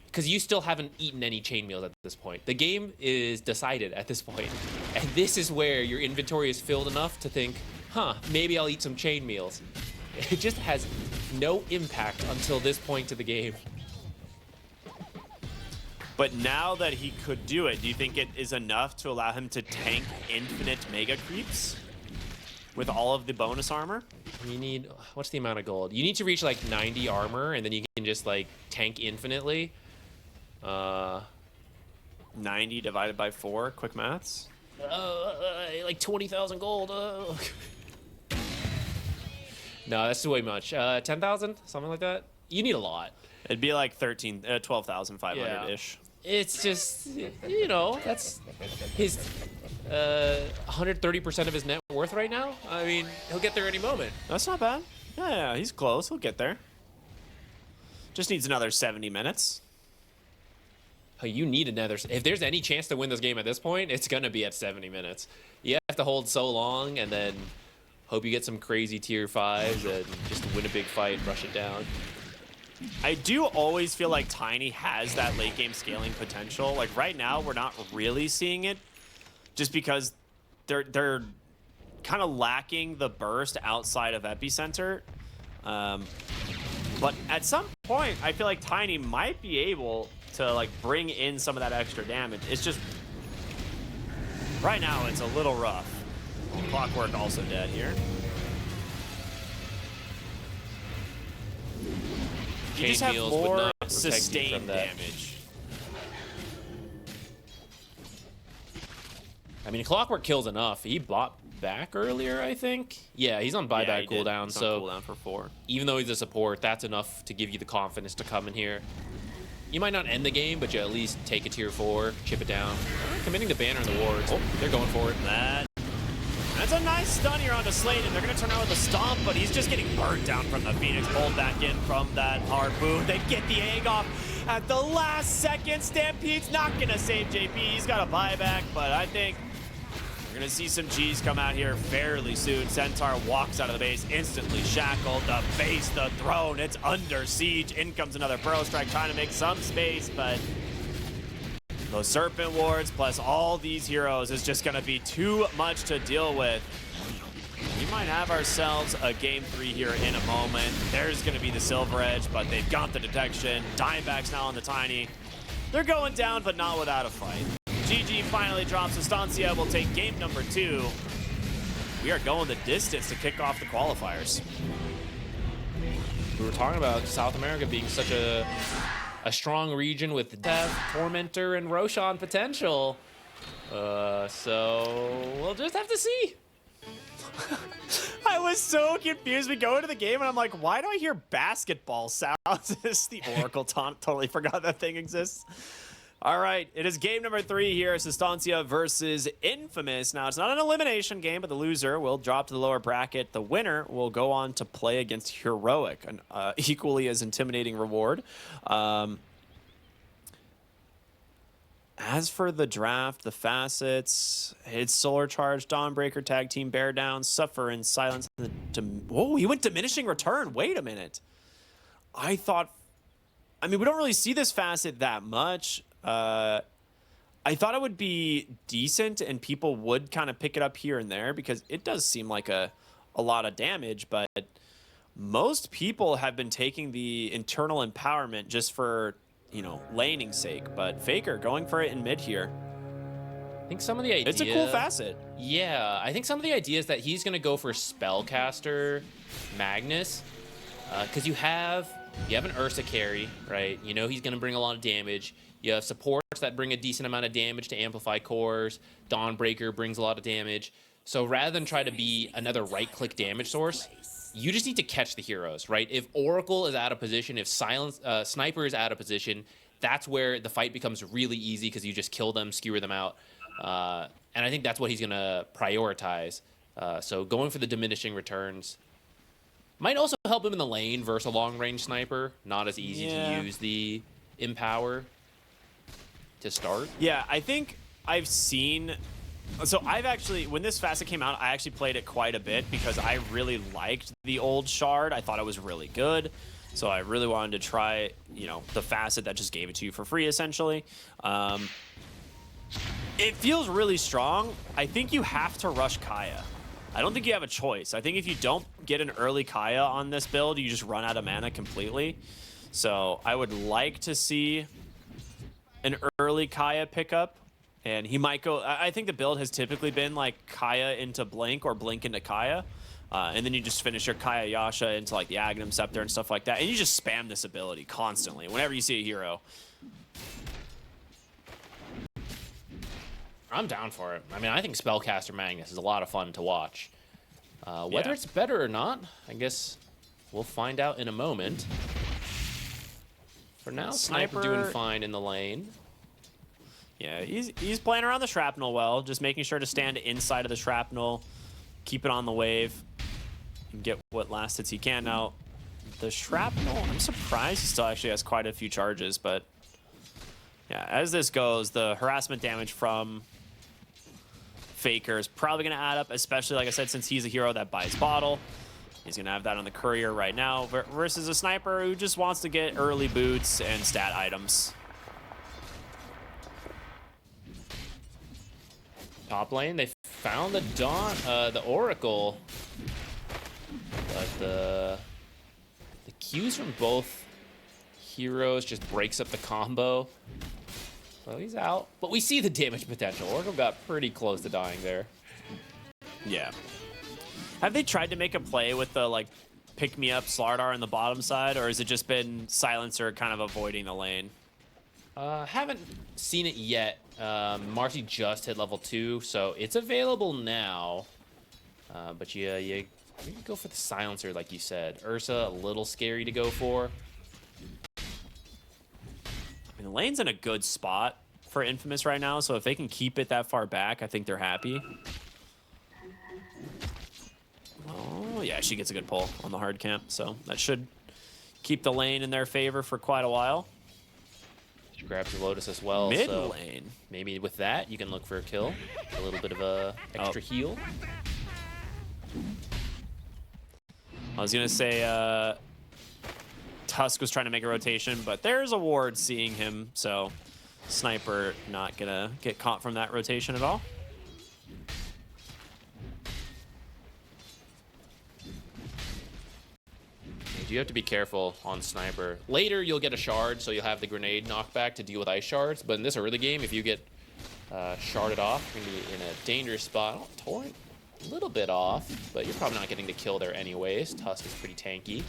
Because you still haven't eaten any chainmails at this point. The game is decided at this point. And this is where your inventory is filled enough to think, huh, maybe I'll eat some chainmails. It just has no impact until this point to the game. But now that he could do it, do you think it is enough to allow him to tank infinite mega creeps with all of the bonus armor? You need, what's the amount of gold? You need to reach like 90 armor, and then you can just like tank infinitely. 90 divided by 4, quick maths. Like 20,000 gold. No, that's way much. 10,000, something like that. You need a lot. It'd be like 12,500-ish. It's just, you know, that's his 130% of his net worth right now. I mean, he'll get there any moment. That's not bad. Yeah, he's close. He'll get there. Just needs another 70 minutes. Oh, you need another. If there's any chance to win this game at this point, it's going to be at 70 minutes. You have to hold so long and then hope you get some crazy tier 5s and just win a big fight and rush it down. I do always feel like Tiny has that late game scaling potential. Like right now, we're not really seeing it just because they're kind of lacking the burst outside of Epicenter. But at some point, I feel like Tiny might be able to like bring in some of that extra damage. It's just right now it's a little rough. Clockwork also dead here. You just have Chainmails would more not protect you sustained from that. damage. I mean, Clockwork kills enough. He bought back earlier, I think. Yeah, he's on buyback he did. cooldown, He's on so cooldown for 4. even though he's a support, that's enough to give you the confidence to come in here. You might not end the game, but you at least take a tier 4, chip it down. Committing the banner in the wards. Oh, they're going for it. That's a nice stun here onto Slade, and they're going to turn around with a stomp, but he's just getting burnt down from the Phoenix. Pulled back in from that harpoon. They get the egg off at the last second. Stampede's not going to save JP. He's got a buyback, but I think we're going to see some G's come out here fairly soon. Centaur walks out of the base, instantly shackled. The base, the throne, it's under siege. In comes another Burrow Strike, trying to make some space, but those Serpent Wards plus all these heroes is just going to be too much to deal with. We might have ourselves a game 3 here in a moment. There's going to be the Silver Edge, but they've got the detection. Dimeback's now on the Tiny. They're going down, but not without a fight. GG finally drops. Sustancia will take game number 2. We are going the distance to kick off the qualifiers. We were talking about South America being such a strong region with Dev, Tormentor, and Roshan potential. So we'll just have to see. I was so confused. We go into the game and I'm like, why do I hear basketball sounds? It's the Oracle taunt. Totally forgot that thing exists. All right, it is game number 3 here. Sustancia versus Infamous. Now, it's not an elimination game, but the loser will drop to the lower bracket. The winner will go on to play against Heroic, an equally as intimidating reward. As for the draft, the facets, it's Solar Charge, Dawnbreaker, Tag Team, Bear Down, Suffer, and Silence. Whoa, he went Diminishing Return. Wait a minute. I mean, we don't really see this facet that much. I thought it would be decent and people would kind of pick it up here and there because it does seem like a lot of damage, but most people have been taking the internal empowerment just for, you know, laning's sake, but Faker going for it in mid here. I think some of the idea... It's a cool facet. Yeah, I think some of the idea is that he's going to go for Spellcaster Magnus, because you have an Ursa carry, right? You know he's going to bring a lot of damage. You have supports that bring a decent amount of damage to amplify cores. Dawnbreaker brings a lot of damage. So rather than try to be another right-click damage source, you just need to catch the heroes, right? If Oracle is out of position, if Sniper is out of position, that's where the fight becomes really easy because you just kill them, skewer them out. And I think that's what he's going to prioritize. So going for the diminishing returns might also help him in the lane versus a long-range sniper. Not as easy to use the Empower to start. Yeah, I think I've seen... So I've actually, when this facet came out, I actually played it quite a bit because I really liked the old shard. I thought it was really good. So I really wanted to try, you know, the facet that just gave it to you for free, essentially. It feels really strong. I think you have to rush Kaya. I don't think you have a choice. I think if you don't get an early Kaya on this build, you just run out of mana completely. So I would like to see an early Kaya pickup. And he might go... I think the build has typically been like Kaya into Blink or Blink into Kaya. And then you just finish your Kaya Yasha into like the Aghanim Scepter and stuff like that. And you just spam this ability constantly whenever you see a hero. I'm down for it. I mean, I think Spellcaster Magnus is a lot of fun to watch. Whether it's better or not, I guess we'll find out in a moment. For now, Sniper doing fine in the lane. Yeah, he's playing around the shrapnel well, just making sure to stand inside of the shrapnel, keep it on the wave, and get what last hits he can. Now, the shrapnel, I'm surprised he still actually has quite a few charges, but yeah, as this goes, the harassment damage from Faker is probably going to add up, especially, like I said, since he's a hero that buys bottle. He's going to have that on the courier right now versus a sniper who just wants to get early boots and stat items. Top lane, they found the Oracle, but the Qs from both heroes just breaks up the combo. Well, he's out, but we see the damage potential. Oracle got pretty close to dying there. Yeah. Have they tried to make a play with the like pick me up Slardar on the bottom side, or has it just been Silencer kind of avoiding the lane? Haven't seen it yet. Marcy just hit level 2, so it's available now. But you go for the Silencer, like you said. Ursa, a little scary to go for. I mean, the lane's in a good spot for Infamous right now, so if they can keep it that far back, I think they're happy. Oh, yeah, she gets a good pull on the hard camp, so that should keep the lane in their favor for quite a while. She grabs the Lotus as well. Mid so lane. Maybe with that, you can look for a kill. A little bit of a extra heal. I was going to say Tusk was trying to make a rotation, but there's a ward seeing him, so Sniper not going to get caught from that rotation at all. You have to be careful on Sniper. Later, you'll get a shard, so you'll have the grenade knockback to deal with ice shards. But in this early game, if you get sharded off, you're going to be in a dangerous spot. Oh, Torrent, a little bit off, but you're probably not getting the kill there anyways. Tusk is pretty tanky.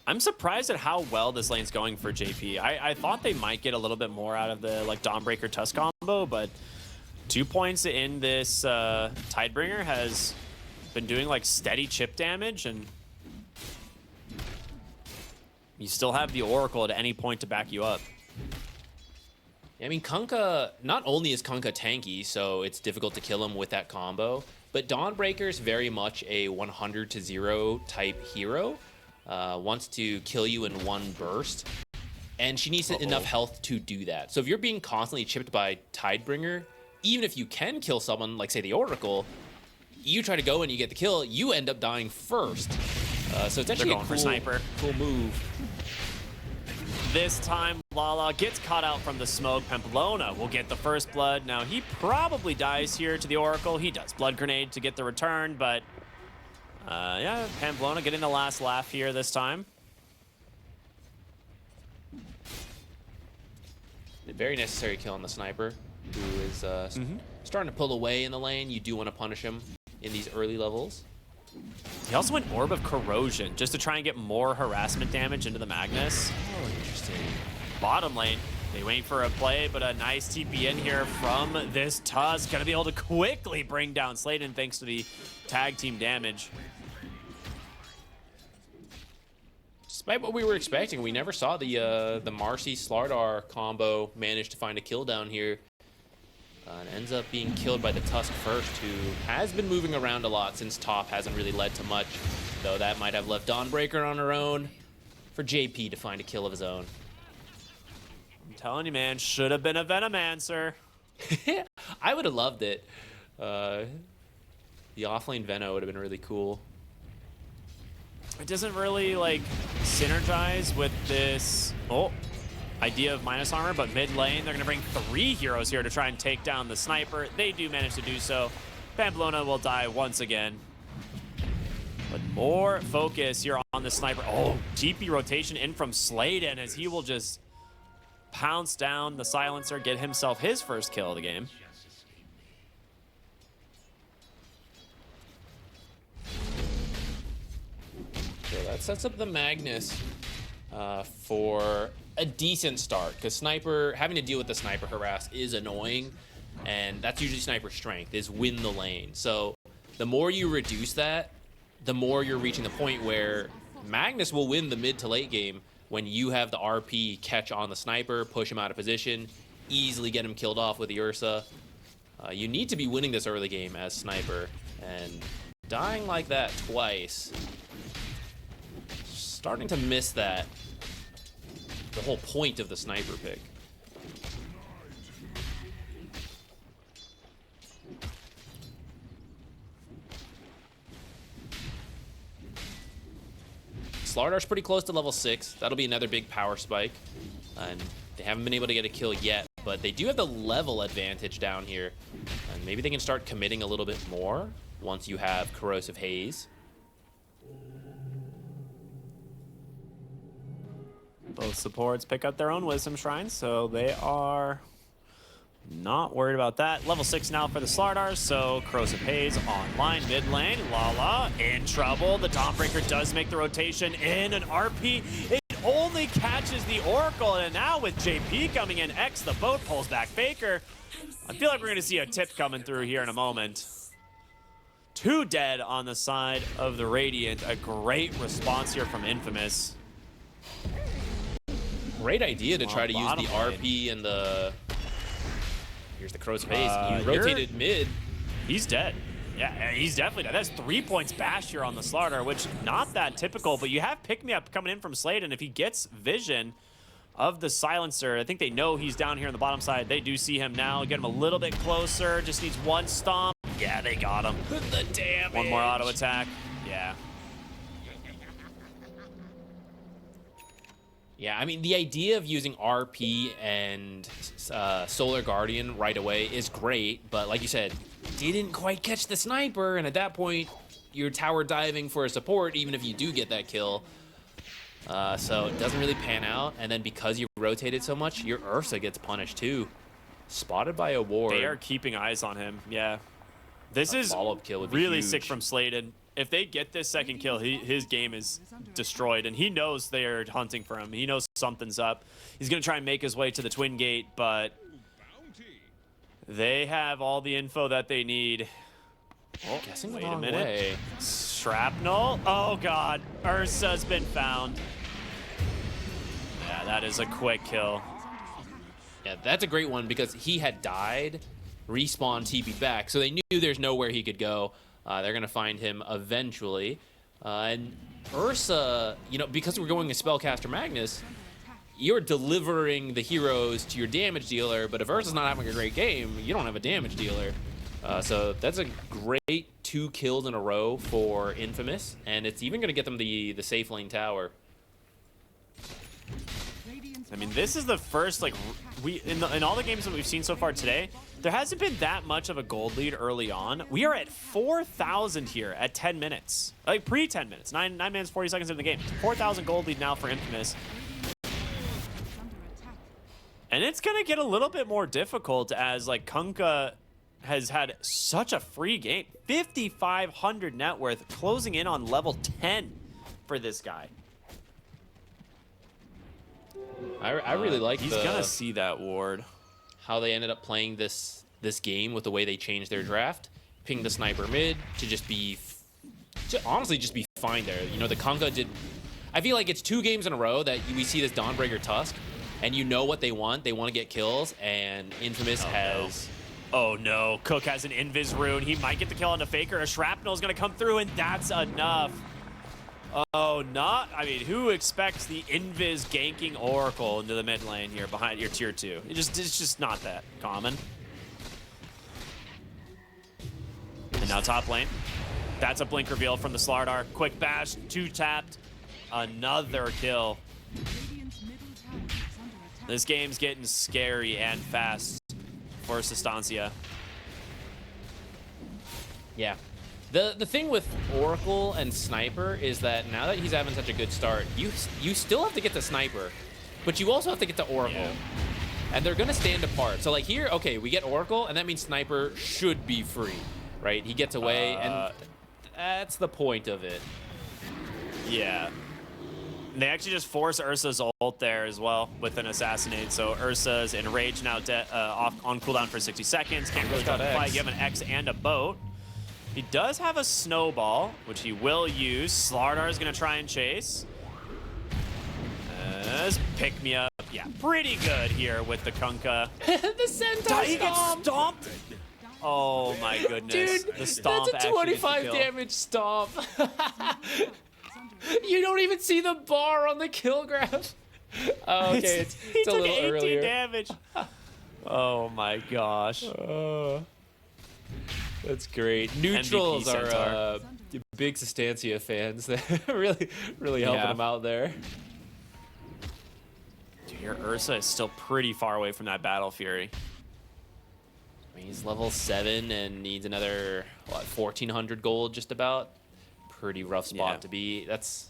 I'm surprised at how well this lane's going for JP. I thought they might get a little bit more out of the like Dawnbreaker Tusk combo, but 2 points in this Tidebringer has been doing like steady chip damage, and you still have the Oracle at any point to back you up. I mean, Kunkka, not only is Kunkka tanky, so it's difficult to kill him with that combo, but Dawnbreaker is very much a 100-0 type hero. Wants to kill you in one burst, and she needs enough health to do that. So if you're being constantly chipped by Tidebringer, even if you can kill someone, like say the Oracle, you try to go and you get the kill, you end up dying first. So it's actually going for Sniper. Cool move. This time, Lala gets caught out from the smoke. Pamplona will get the first blood. Now, he probably dies here to the Oracle. He does Blood Grenade to get the return, but yeah, Pamplona getting the last laugh here this time. A very necessary kill on the Sniper, who is starting to pull away in the lane. You do want to punish him in these early levels. He also went Orb of Corrosion just to try and get more harassment damage into the Magnus. Oh, interesting. Bottom lane, They wait for a play, but a nice TP in here from this Tusk. Gonna be able to quickly bring down Sladen thanks to the tag team damage. Despite what we were expecting, we never saw the Marcy Slardar combo manage to find a kill down here. And ends up being killed by the Tusk first, who has been moving around a lot since top hasn't really led to much. Though that might have left Dawnbreaker on her own for JP to find a kill of his own. I'm telling you, man, should have been a Venomancer. I would have loved it. The offlane Veno would have been really cool. It doesn't really like synergize with this idea of minus armor, but mid lane they're gonna bring 3 heroes here to try and take down the sniper. They do manage to do so. Pamplona will die once again. But more focus here on the sniper. Oh, TP rotation in from Sladen as he will just pounce down the silencer, get himself his first kill of the game. So that sets up the Magnus for a decent start, because having to deal with the sniper harass is annoying, and that's usually sniper strength, is win the lane. So the more you reduce that, the more you're reaching the point where Magnus will win the mid to late game when you have the RP catch on the sniper, push him out of position, easily get him killed off with the Ursa. You need to be winning this early game as sniper, and dying like that twice, starting to miss the whole point of the sniper pick. Slardar's pretty close to level 6. That'll be another big power spike. And they haven't been able to get a kill yet, but they do have the level advantage down here. And maybe they can start committing a little bit more once you have Corrosive Haze. Both supports pick up their own Wisdom Shrines, so they are not worried about that. Level 6 now for the Slardars, so Corrosive Haze online mid lane. Lala in trouble. The Dawnbreaker does make the rotation in an RP. It only catches the Oracle, and now with JP coming in, X the boat pulls back Faker. I feel like we're going to see a tip coming through here in a moment. 2 dead on the side of the Radiant. A great response here from Infamous. Great idea to try to use the bottom lane. RP and the... Here's the Corrosive Haze. You rotated mid. He's dead. Yeah, he's definitely dead. That's 3 points bash here on the Slardar, which not that typical, but you have pick-me-up coming in from Sladen. If he gets vision of the silencer, I think they know he's down here on the bottom side. They do see him now. Get him a little bit closer. Just needs 1 stomp. Yeah, they got him. The damage. 1 more auto attack. Yeah. Yeah, I mean, the idea of using RP and Solar Guardian right away is great, but like you said, didn't quite catch the sniper, and at that point, you're tower diving for a support, even if you do get that kill. So it doesn't really pan out, and then because you rotated so much, your Ursa gets punished too. Spotted by a ward. They are keeping eyes on him, yeah. This is follow-up kill would be really huge. sick from Sladen. If they get this second kill, his game is destroyed, and he knows they're hunting for him. He knows something's up. He's going to try and make his way to the Twin Gate, but they have all the info that they need. Oh, Guessing the wait a wrong minute. way. Shrapnel? Oh, God. Ursa's been found. Yeah, that is a quick kill. Yeah, that's a great one because he had died, respawn TP back, so they knew there's nowhere he could go. They're going to find him eventually. And Ursa, you know, because we're going a Spellcaster Magnus, you're delivering the heroes to your damage dealer, but if Ursa's not having a great game, you don't have a damage dealer. So that's a great 2 kills in a row for Infamous, and it's even going to get them the safe lane tower. I mean, this is the first, like, in all the games that we've seen so far today, there hasn't been that much of a gold lead early on. We are at 4,000 here at 10 minutes. Like, pre-10 minutes. 9 minutes, 40 seconds into the game. 4,000 gold lead now for Infamous. And it's going to get a little bit more difficult as, like, Kunkka has had such a free game. 5,500 net worth, closing in on level 10 for this guy. I really like He's gonna see that ward. how they ended up playing this game with the way they changed their draft. Ping the sniper mid to just be, honestly, just be fine there. You know, the Kunkka did. I feel like it's 2 games in a row that we see this Dawnbreaker Tusk, and you know what they want. They want to get kills, and Infamous has. Oh no, Cook has an Invis rune. He might get the kill on the Faker. A Shrapnel's gonna come through, and that's enough. Oh, I mean, who expects the Invis ganking Oracle into the mid lane here behind your tier 2? It's just not that common. And now top lane. That's a blink reveal from the Slardar. Quick bash, 2 tapped. Another kill. Radiant's middle tower is under attack. This game's getting scary and fast for Sustancia. Yeah. The thing with Oracle and Sniper is that now that he's having such a good start, you still have to get the Sniper, but you also have to get the Oracle. Yeah. And they're going to stand apart. So, like, here, okay, we get Oracle, and that means Sniper should be free, right? He gets away, and that's the point of it. Yeah. They actually just force Ursa's ult there as well with an assassinate. So Ursa's enraged now off on cooldown for 60 seconds. Can't really Got justify. X. You have an X and a boat. He does have a snowball, which he will use. Slardar is going to try and chase. Pick me up. Yeah, pretty good here with the Kunkka. The Centaur He gets stomp! stomped. Oh my goodness. Dude, the stomp that's a actually gets the 25 kill. damage stomp. Is under attack. You don't even see the bar on the kill graph. Oh, okay, it's he a took little 18 earlier. damage. Oh my gosh. That's great. Neutrals MVP are big Sustancia fans. They're really helping Yeah. them out there. Dude, your Ursa is still pretty far away from that Battle Fury. I mean, he's level 7 and needs another, what, 1,400 gold just about. Pretty rough spot Yeah. to be. That's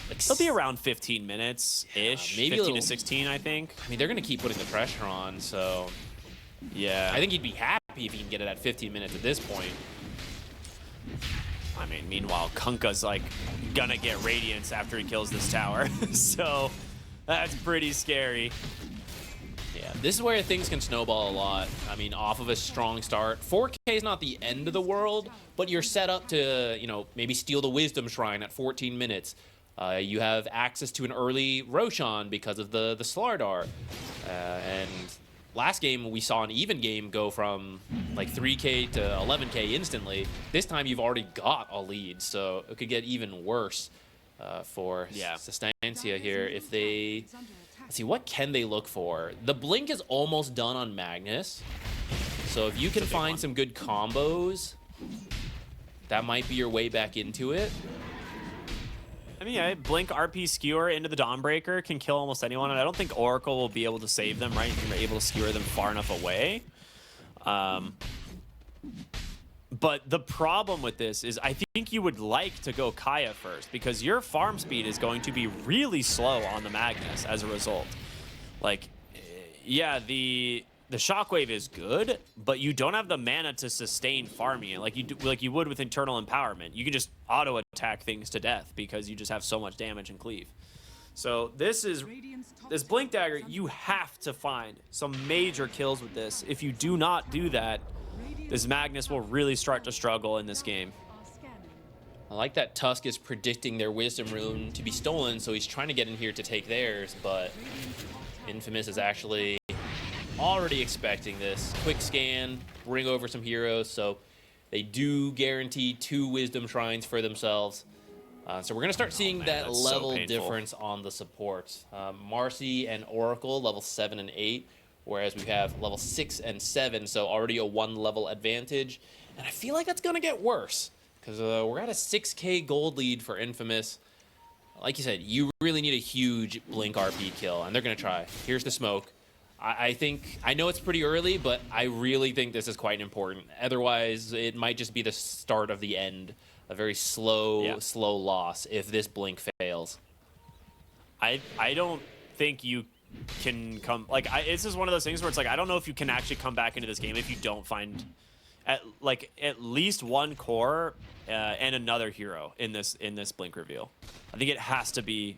like, It'll be around 15 minutes-ish. maybe a 15 to little- 16, I think. I mean, they're going to keep putting the pressure on, so Yeah. I think he'd be happy if he can get it at 15 minutes at this point. I mean, meanwhile, Kunkka's like gonna get Radiance after he kills this tower. So that's pretty scary. Yeah, this is where things can snowball a lot. I mean, off of a strong start. 4K is not the end of the world, but you're set up to, you know, maybe steal the Wisdom Shrine at 14 minutes. You have access to an early Roshan because of the Slardar. And last game, we saw an even game go from like 3K to 11K instantly. This time, you've already got a lead, so it could get even worse for Sustancia here if they... Is under attack. Let's see, what can they look for? The blink is almost done on Magnus. So if you can find some good combos, that might be your way back into it. I mean, yeah, Blink RP Skewer into the Dawnbreaker can kill almost anyone, and I don't think Oracle will be able to save them, right? You're able to skewer them far enough away. But the problem with this is I think you would like to go Kaya first because your farm speed is going to be really slow on the Magnus as a result. Like, yeah, the Shockwave is good, but you don't have the mana to sustain farming it like you would with Internal Empowerment. You can just auto attack things to death because you just have so much damage and cleave. So this Blink Dagger, you have to find some major kills with this. If you do not do that, this Magnus will really start to struggle in this game. Are scanning. I like that Tusk is predicting their Wisdom Rune to be stolen, so he's trying to get in here to take theirs, but Infamous is actually already expecting this. Quick scan, bring over some heroes, so they do guarantee 2 Wisdom Shrines for themselves. So we're going to start seeing man, that that's so level painful. difference on the supports. Marcy and Oracle, level 7 and 8, whereas we have level 6 and 7, so already a 1 level advantage. And I feel like that's going to get worse, because we're at a 6K gold lead for Infamous. Like you said, you really need a huge Blink RP kill, and they're going to try. Here's the smoke. I think, I know it's pretty early, but I really think this is quite important. Otherwise, it might just be the start of the end. A very slow, slow loss if this Blink fails. I don't think you can come, like, this is one of those things where it's like, I don't know if you can actually come back into this game if you don't find at least 1 core and another hero in this Blink reveal. I think it has to be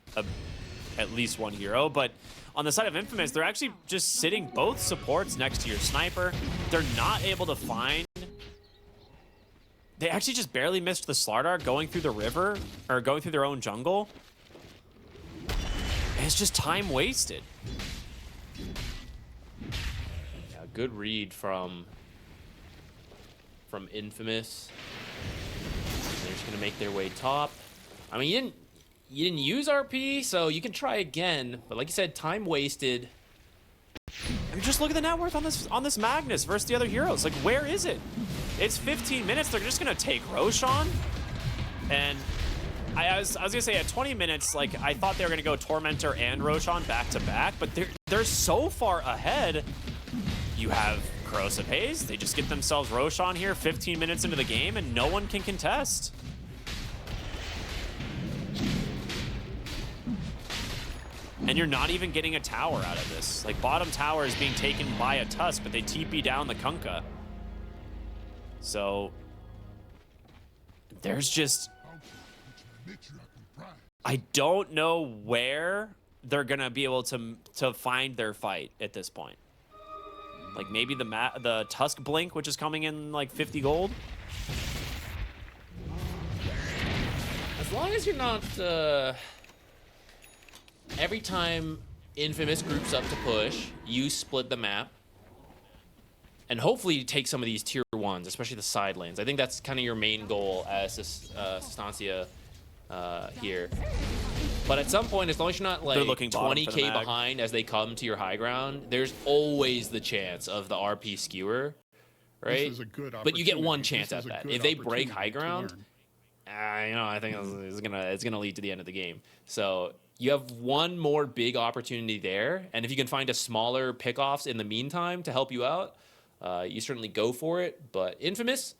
at least one hero. But on the side of Infamous, they're actually just sitting both supports next to your sniper. They're not able to find... They actually just barely missed the Slardar going through the river, or going through their own jungle. And it's just time wasted. Yeah, good read from Infamous. They're just gonna make their way top. I mean, you didn't use RP, so you can try again. But like you said, time wasted. I mean, just look at the net worth on this Magnus versus the other heroes. Like, where is it? It's 15 minutes. They're just gonna take Roshan, and I was gonna say at 20 minutes, like I thought they were gonna go Tormentor and Roshan back to back, but they're so far ahead. You have Corrosive Haze. They just get themselves Roshan here 15 minutes into the game, and no one can contest. And you're not even getting a tower out of this. Like, bottom tower is being taken by a Tusk, but they TP down the Kunkka. So there's just... I don't know where they're gonna be able to find their fight at this point. Like maybe the Tusk Blink, which is coming in like 50 gold. As long as you're not every time Infamous groups up to push, you split the map. And hopefully you take some of these tier 1s, especially the side lanes. I think that's kind of your main goal as Sustancia here. But at some point, as long as you're not like 20k behind as they come to your high ground, there's always the chance of the RP skewer, right? This is a good but you get one opportunity. chance This is at a that. good If they break opportunity high to ground, learn. I think it's gonna lead to the end of the game. So you have one more big opportunity there, and if you can find a smaller pickoffs in the meantime to help you out, you certainly go for it. But Infamous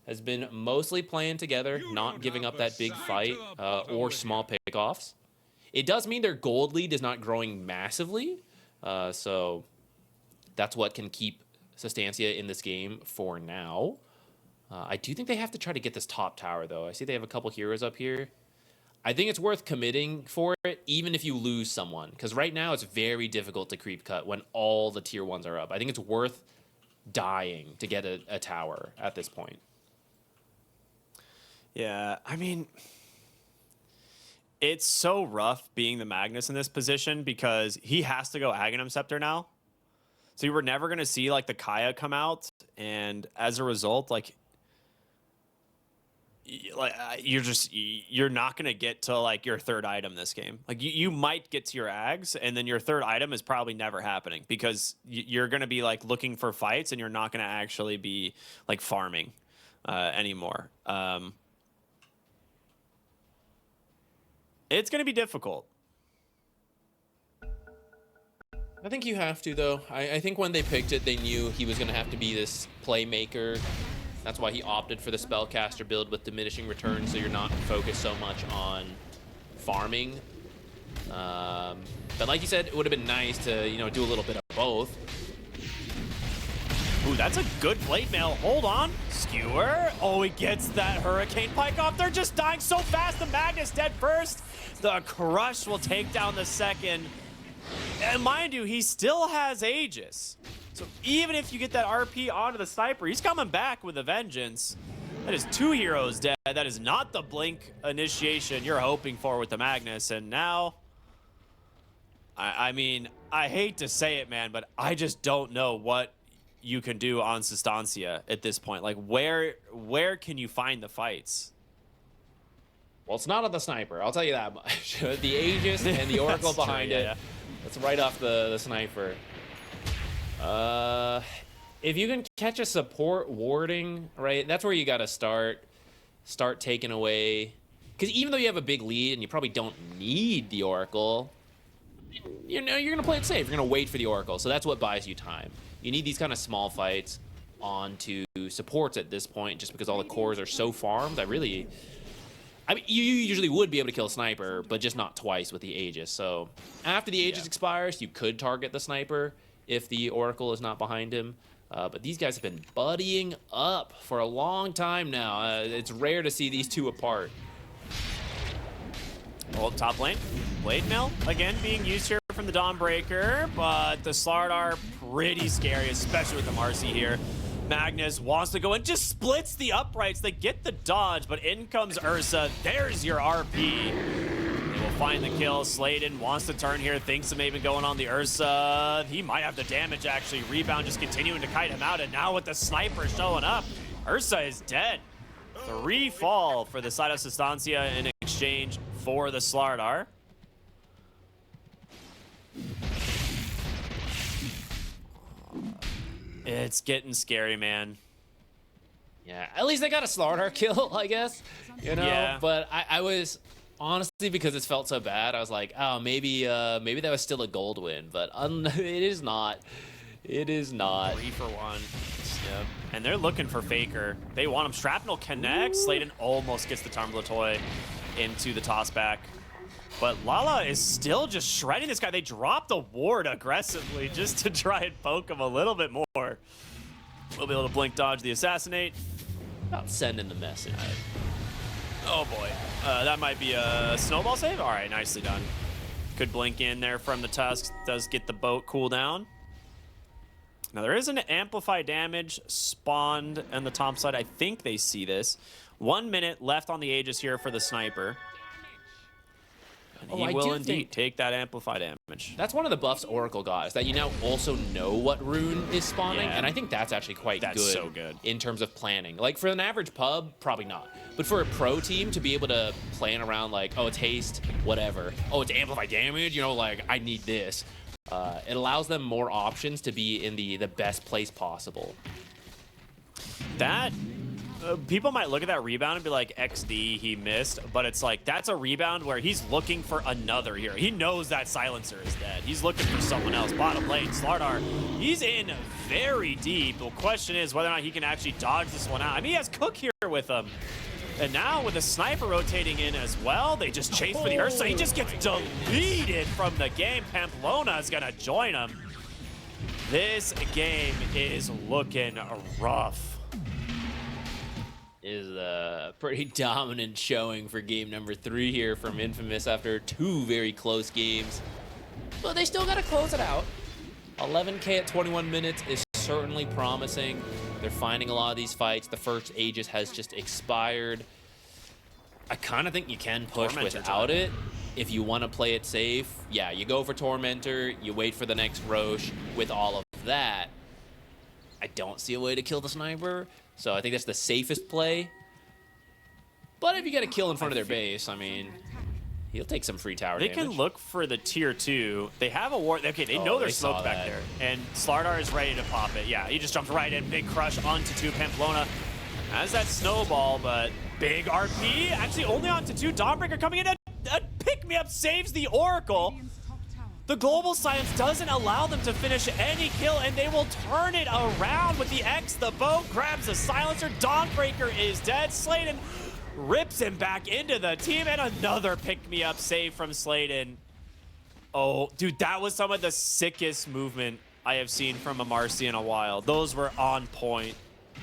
has been mostly playing together, not giving up that big fight or small pickoffs. It does mean their gold lead is not growing massively, so that's what can keep Sustancia in this game for now. I do think they have to try to get this top tower, though. I see they have a couple heroes up here. I think it's worth committing for it, even if you lose someone, because right now it's very difficult to creep cut when all the tier 1s are up. I think it's worth dying to get a tower at this point. Yeah, I mean, it's so rough being the Magnus in this position because he has to go Aghanim Scepter now. So you were never going to see like the Kaya come out, and as a result, like you're not going to get to like your third item this game. Like you might get to your Ags, and then your third item is probably never happening because you're going to be like looking for fights, and you're not going to actually be like farming anymore. It's going to be difficult. I think you have to, though. I think when they picked it, they knew he was going to have to be this playmaker. That's why he opted for the Spellcaster build with diminishing returns, so you're not focused so much on farming. But like you said, it would have been nice to, do a little bit of both. Ooh, that's a good plate mail. Hold on. Skewer. Oh, he gets that Hurricane Pike off. They're just dying so fast. The Magnus dead first. The Crush will take down the second. And mind you, he still has Aegis. So even if you get that RP onto the sniper, he's coming back with a vengeance. That is 2 heroes dead. That is not the blink initiation you're hoping for with the Magnus. And now, I mean, I hate to say it, man, but I just don't know what you can do on Sustancia at this point. Like, where can you find the fights? Well, it's not on the sniper, I'll tell you that much. The Aegis and the Oracle behind it. That's right off the sniper. If you can catch a support warding, right, that's where you got to start taking away. Because even though you have a big lead and you probably don't need the Oracle, you're going to play it safe. You're going to wait for the Oracle. So that's what buys you time. You need these kind of small fights onto supports at this point, just because all the cores are so farmed. I mean, you usually would be able to kill a sniper, but just not twice with the Aegis. So after the Aegis expires, you could target the sniper if the Oracle is not behind him. But these guys have been buddying up for a long time now. It's rare to see these two apart. Well, top lane. Blade Mill, again, being used here from the Dawnbreaker, but the Slardar pretty scary, especially with the Marcy here. Magnus wants to go and just splits the uprights. They get the dodge, but in comes Ursa. There's your RP. They will find the kill. Sladen wants to turn here, thinks of maybe going on the Ursa. He might have the damage, actually. Rebound just continuing to kite him out, and now with the sniper showing up, Ursa is dead. 3 fall for the side of Sustancia in exchange for the Slardar. It's getting scary, man. Yeah, at least they got a Slardar kill, I guess. You know, Yeah. but I was honestly, because it felt so bad, I was like, oh, maybe that was still a gold win, but it is not. It is not. 3 for 1. Yep. And they're looking for Faker. They want him. Shrapnel connects. Sladen almost gets the Tumbler Toy into the toss back. But Lala is still just shredding this guy. They dropped the ward aggressively just to try and poke him a little bit more. We'll be able to blink dodge the assassinate. About sending the message. Oh boy. That might be a snowball save. All right, nicely done. Could blink in there from the Tusks. Does get the boat cool down. Now there is an amplify damage spawned on the top side. I think they see this. 1 minute left on the Aegis here for the sniper. And he I will do indeed think take that amplify damage. that's one of the buffs Oracle got, is that you now also know what rune is spawning, Yeah. and I think that's actually quite That's good, so good. in terms of planning. Like, for an average pub, probably not. But for a pro team to be able to plan around, like, oh, it's haste, whatever. Oh, it's amplify damage, you know, like, I need this. It allows them more options to be in the best place possible. That people might look at that rebound and be like, XD, he missed, but it's like, that's a rebound where he's looking for another hero. He knows that silencer is dead. He's looking for someone else. Bottom lane, Slardar, he's in very deep. The question is whether or not he can actually dodge this one out. I mean, he has Cook here with him. And now with the sniper rotating in as well, they just chase for the Ursa. He just gets deleted from the game. Pamplona is gonna join him. This game is looking rough. Is a pretty dominant showing for game number 3 here from Infamous after 2 very close games. But they still got to close it out. 11K at 21 minutes is certainly promising. They're finding a lot of these fights. The first Aegis has just expired. I kind of think you can push Tormentor without time. it. If you want to play it safe, yeah, you go for Tormentor, you wait for the next Roche. With all of that, I don't see a way to kill the sniper. So I think that's the safest play. But if you get a kill in front of their base, I mean, he'll take some free tower They damage. can look for the tier 2. They have a ward. Okay, they know Oh, there's they saw smoke back that. there. And Slardar is ready to pop it. Yeah, he just jumped right in. Big crush onto 2. Pamplona has that snowball, but big RP. Actually, only onto 2. Dawnbreaker coming in. A pick-me-up saves the Oracle. Radiant's top tower. The global science doesn't allow them to finish any kill, and they will turn it around with the X. The boat grabs the silencer. Dawnbreaker is dead. Sladen rips him back into the team, and another pick-me-up save from Sladen. Oh, dude, that was some of the sickest movement I have seen from a Marcy in a while. Those were on point.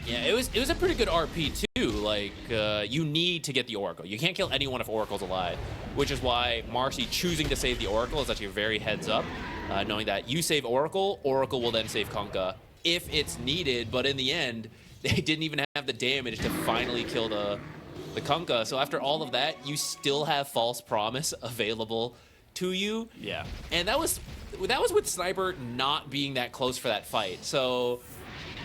Yeah, it was a pretty good RP too. Like, you need to get the Oracle. You can't kill anyone if Oracle's alive, which is why Marcy choosing to save the Oracle is actually very heads up, knowing that you save Oracle, Oracle will then save Kunkka if it's needed. But in the end, they didn't even have the damage to finally kill the Kunkka. So after all of that, you still have False Promise available to you. Yeah. And that was with Sniper not being that close for that fight. So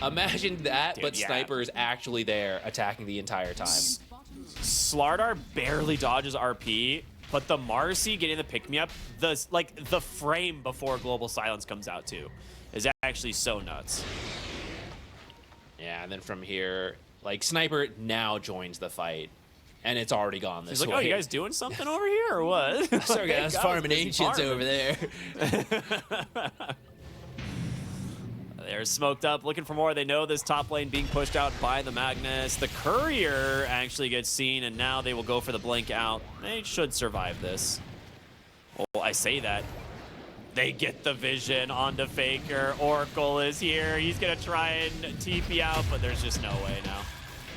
imagine that, Dude, but yeah. Sniper is actually there attacking the entire time. Slardar barely dodges RP, but the Marcy getting the pick-me-up, the frame before Global Silence comes out too, is actually so nuts. Yeah, and then from here, like, Sniper now joins the fight, and it's already gone this He's like, way. oh, you guys doing something over here or what? Sorry guys, Like, farming busy ancients farming. over there. They're smoked up, looking for more. They know this top lane being pushed out by the Magnus. The Courier actually gets seen, and now they will go for the blink out. They should survive this. Well, I say that. They get the vision onto Faker. Oracle is here. He's going to try and TP out, but there's just no way now.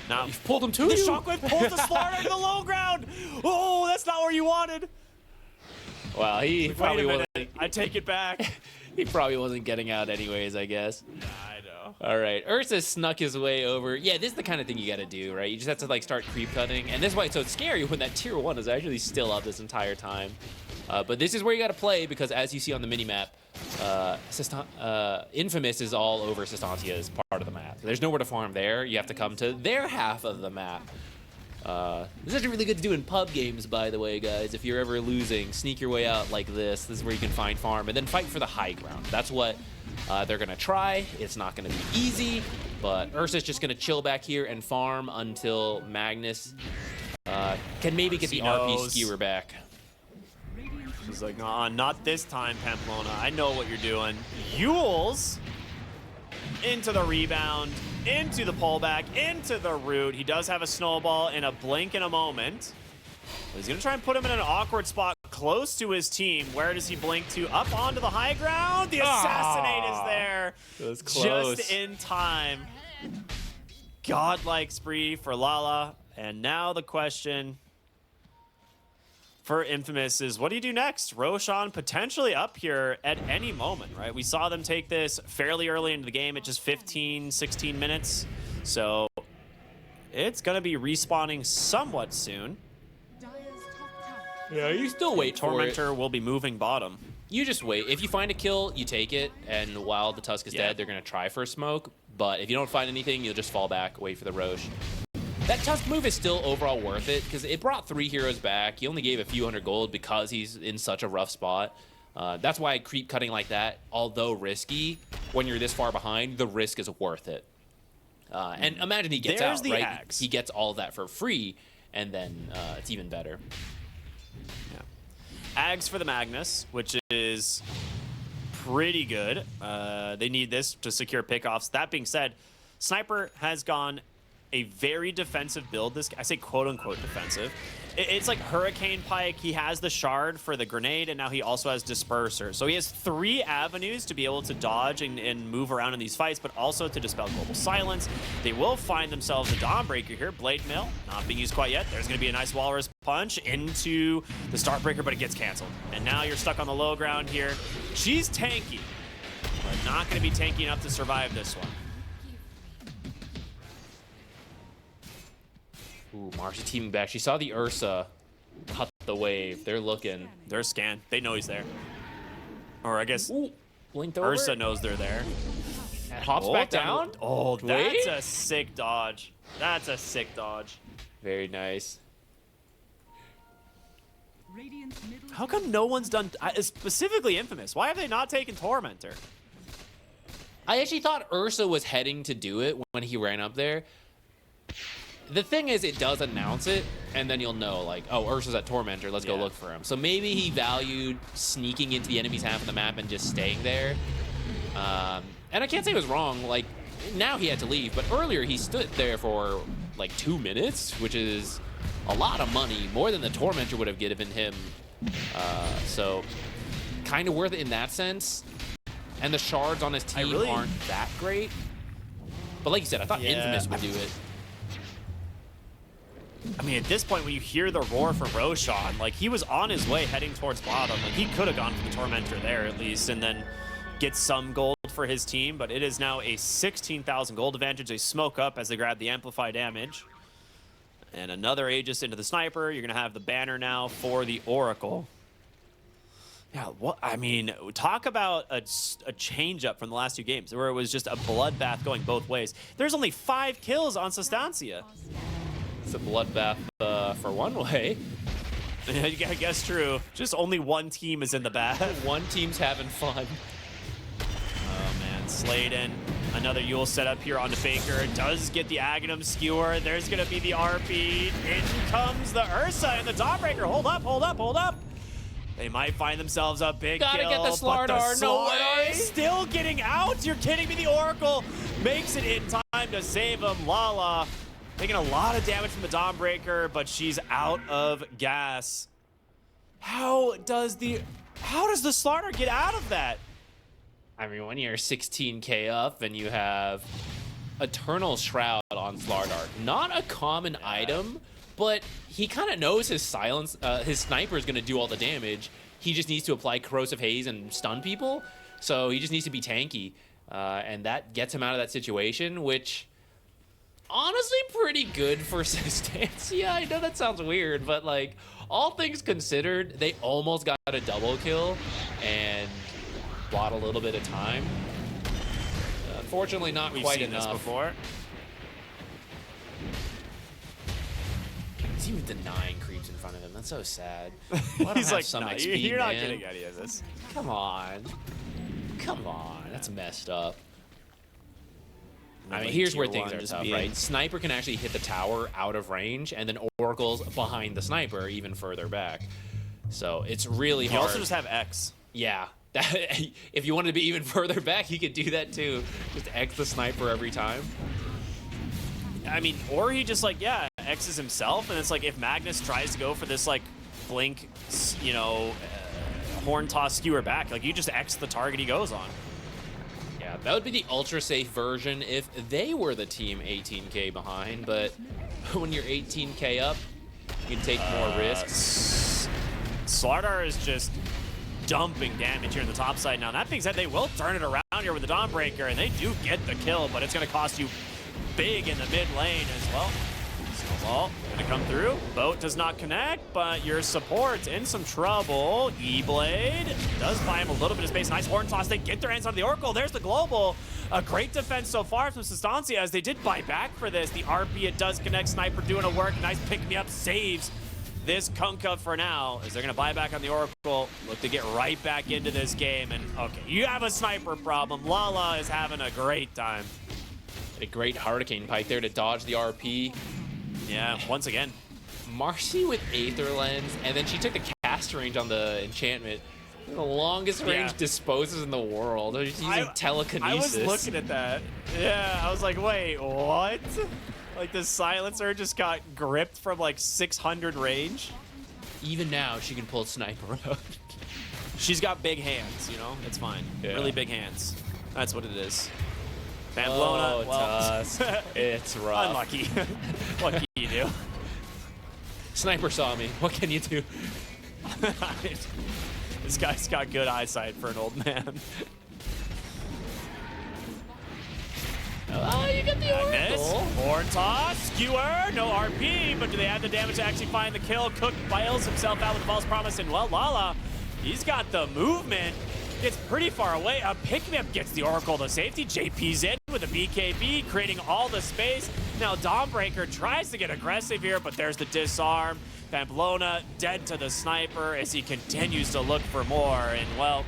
Now, You've pulled him to the you. Shockwave pulls the Slardar to the low ground. Oh, that's not where you wanted. Well, he Wait probably a wasn't. minute. I take it back. He probably wasn't getting out anyways, I guess. I know. All right, Ursa snuck his way over. Yeah, this is the kind of thing you got to do, right? You just have to like start creep cutting, and this is why it's so scary when that tier 1 is actually still up this entire time. But this is where you got to play because, as you see on the minimap, Infamous is all over Sustancia's part of the map. There's nowhere to farm there. You have to come to their half of the map. This is actually really good to do in pub games, by the way, guys. If you're ever losing, sneak your way out like this. This is where you can find farm and then fight for the high ground. That's what they're going to try. It's not going to be easy, but Ursa's just going to chill back here and farm until Magnus can maybe get the RP skewer back. She's like, not this time, Pamplona. I know what you're doing. Yules into the rebound, into the pullback, into the root. He does have a snowball in a blink in a moment. But he's going to try and put him in an awkward spot close to his team. Where does he blink to? Up onto the high ground. The assassinate is there. It was close. Just in time. Godlike spree for Lala. And now the question for Infamous is, what do you do next? Roshan potentially up here at any moment, right? We saw them take this fairly early into the game at just 15, 16 minutes. So it's going to be respawning somewhat soon. Dire's top tower. Yeah, you still wait for it. Tormentor will be moving bottom. You just wait. If you find a kill, you take it, and while the Tusk is dead, they're going to try for a smoke. But if you don't find anything, you'll just fall back, wait for the Roche. That Tusk move is still overall worth it because it brought 3 heroes back. He only gave a few hundred gold because he's in such a rough spot. That's why creep cutting like that, although risky, when you're this far behind, the risk is worth it. And imagine he gets There's out, the right? axe. He gets all of that for free, and then it's even better. Yeah. Ags for the Magnus, which is pretty good. They need this to secure pickoffs. That being said, Sniper has gone a very defensive build. I say quote-unquote defensive. It's like Hurricane Pike. He has the shard for the grenade, and now he also has Disperser. So he has 3 avenues to be able to dodge and move around in these fights, but also to dispel global silence. They will find themselves a Dawnbreaker here. Blade Mill, not being used quite yet. There's going to be a nice Walrus Punch into the Startbreaker, but it gets canceled. And now you're stuck on the low ground here. She's tanky, but not going to be tanky enough to survive this one. Ooh, Marcy teaming back. She saw the Ursa cut the wave. They're looking. They're scanned. They know he's there. Or I guess Ooh, blinked over. Ursa knows they're there. And hops back down. Oh, Wait. that's a sick dodge. That's a sick dodge. Very nice. Radiant's middle How come no one's done, specifically Infamous? Why have they not taken Tormentor? I actually thought Ursa was heading to do it when he ran up there. The thing is, it does announce it, and then you'll know, like, oh, Ursa's at Tormentor, let's go look for him. So maybe he valued sneaking into the enemy's half of the map and just staying there. And I can't say it was wrong. Like, now he had to leave, but earlier he stood there for, like, 2 minutes, which is a lot of money, more than the Tormentor would have given him. So, kind of worth it in that sense. And the shards on his team aren't that great. But like you said, I thought Infamous would do it. I mean, at this point, when you hear the roar from Roshan, like, he was on his way heading towards bottom. Like, he could have gone for the Tormentor there, at least, and then get some gold for his team. But it is now a 16,000 gold advantage. They smoke up as they grab the Amplify damage. And another Aegis into the Sniper. You're going to have the banner now for the Oracle. Yeah, what I mean, talk about a change-up from the last 2 games, where it was just a bloodbath going both ways. There's only 5 kills on Sustancia. It's a bloodbath for one way. I guess true. Just only one team is in the bath. One team's having fun. Oh, man. Sladen. Another Yule setup here onto Faker. Does get the Aghanim skewer. There's going to be the RP. In comes the Ursa and the Dawnbreaker. Hold up, hold up, hold up. They might find themselves a big Gotta kill. get the Slardar. No way. Still getting out. You're kidding me. The Oracle makes it in time to save him. Lala taking a lot of damage from the Dawnbreaker, but she's out of gas. How does the Slardar get out of that? I mean, when you're 16k up and you have Eternal Shroud on Slardar, not a common item, but he kind of knows his silence, his sniper is going to do all the damage. he just needs to apply corrosive haze and stun people. So he just needs to be tanky, and that gets him out of that situation, which honestly pretty good for Sustancia. I know that sounds weird, but like all things considered, they almost got a double kill and bought a little bit of time. Unfortunately, not We've quite seen enough. this before. He's even denying creeps in front of him. That's so sad. Let him He's have like, some nah, XP, you're not man. getting any of this. Come on. Come on. That's messed up. I mean, Like here's tier where things one are just tough, being- right? Sniper can actually hit the tower out of range, and then Oracle's behind the sniper even further back. So it's really You hard. also just have X. Yeah. If you wanted to be even further back, you could do that too. Just X the sniper every time. I mean, or he just like, yeah, X's himself, and it's like if Magnus tries to go for this like blink, you know, horn toss skewer back, like you just X the target he goes on. Yeah, that would be the ultra safe version if they were the team 18k behind, but when you're 18k up, you can take more risks. Slardar is just dumping damage here in the top side now. That being said, they will turn it around here with the Dawnbreaker, and they do get the kill, but it's going to cost you big in the mid lane as well. Snowball going to come through. Boat does not connect, but your support's in some trouble. E-Blade does buy him a little bit of space. Nice horn toss. They get their hands on the Oracle. There's the global. A great defense so far from Sustancia as they did buy back for this. The RP, it does connect. Sniper doing a work. Nice pick-me-up saves this Kunkka for now, as they're going to buy back on the Oracle, look to get right back into this game. And, okay, you have a sniper problem. Lala is having a great time. A great Hurricane Pike there to dodge the RP. Yeah, once again. Marcy with Aether Lens, and then she took the cast range on the enchantment. The longest range disposes in the world. She's using telekinesis. I was looking at that. Yeah, I was like, wait, what? Like the silencer just got gripped from like 600 range. Even now, she can pull sniper out. She's got big hands, you know? It's fine. Yeah. Really big hands. That's what it is. Pamplona, Oh, well, Tusk. It's rough. unlucky. What can you do? Sniper saw me. What can you do? This guy's got good eyesight for an old man. Oh, you get the Miss. Oracle. Horn toss, skewer, no RP, but do they have the damage to actually find the kill? Cook bails himself out with a false promise, and well, Lala, he's got the movement. Gets pretty far away. A pick-me-up gets the Oracle to safety. JP's in with a BKB, creating all the space. Now Dawnbreaker tries to get aggressive here, but there's the disarm. Pamplona dead to the sniper as he continues to look for more. And, well,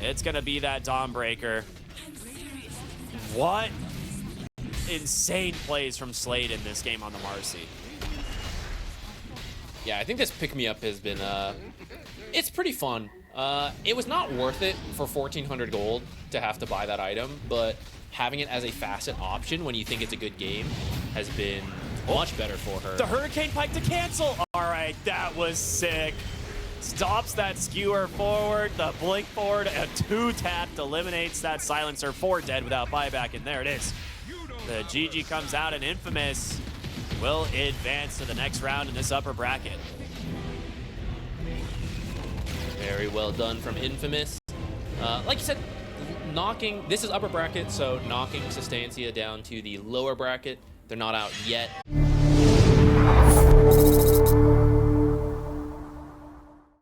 it's going to be that Dawnbreaker. What insane plays from Slade in this game on the Marcy. Yeah, I think this pick-me-up has been, it's pretty fun. It was not worth it for 1,400 gold to have to buy that item, but having it as a facet option when you think it's a good game has been much better for her. The Hurricane Pike to cancel. All right, that was sick. Stops that skewer forward, the blink forward, a 2-tap eliminates that silencer. 4 dead without buyback, and there it is. The GG comes out, and Infamous will advance to the next round in this upper bracket. Very well done from Infamous. Like you said, this is upper bracket, so knocking Sustancia down to the lower bracket. They're not out yet.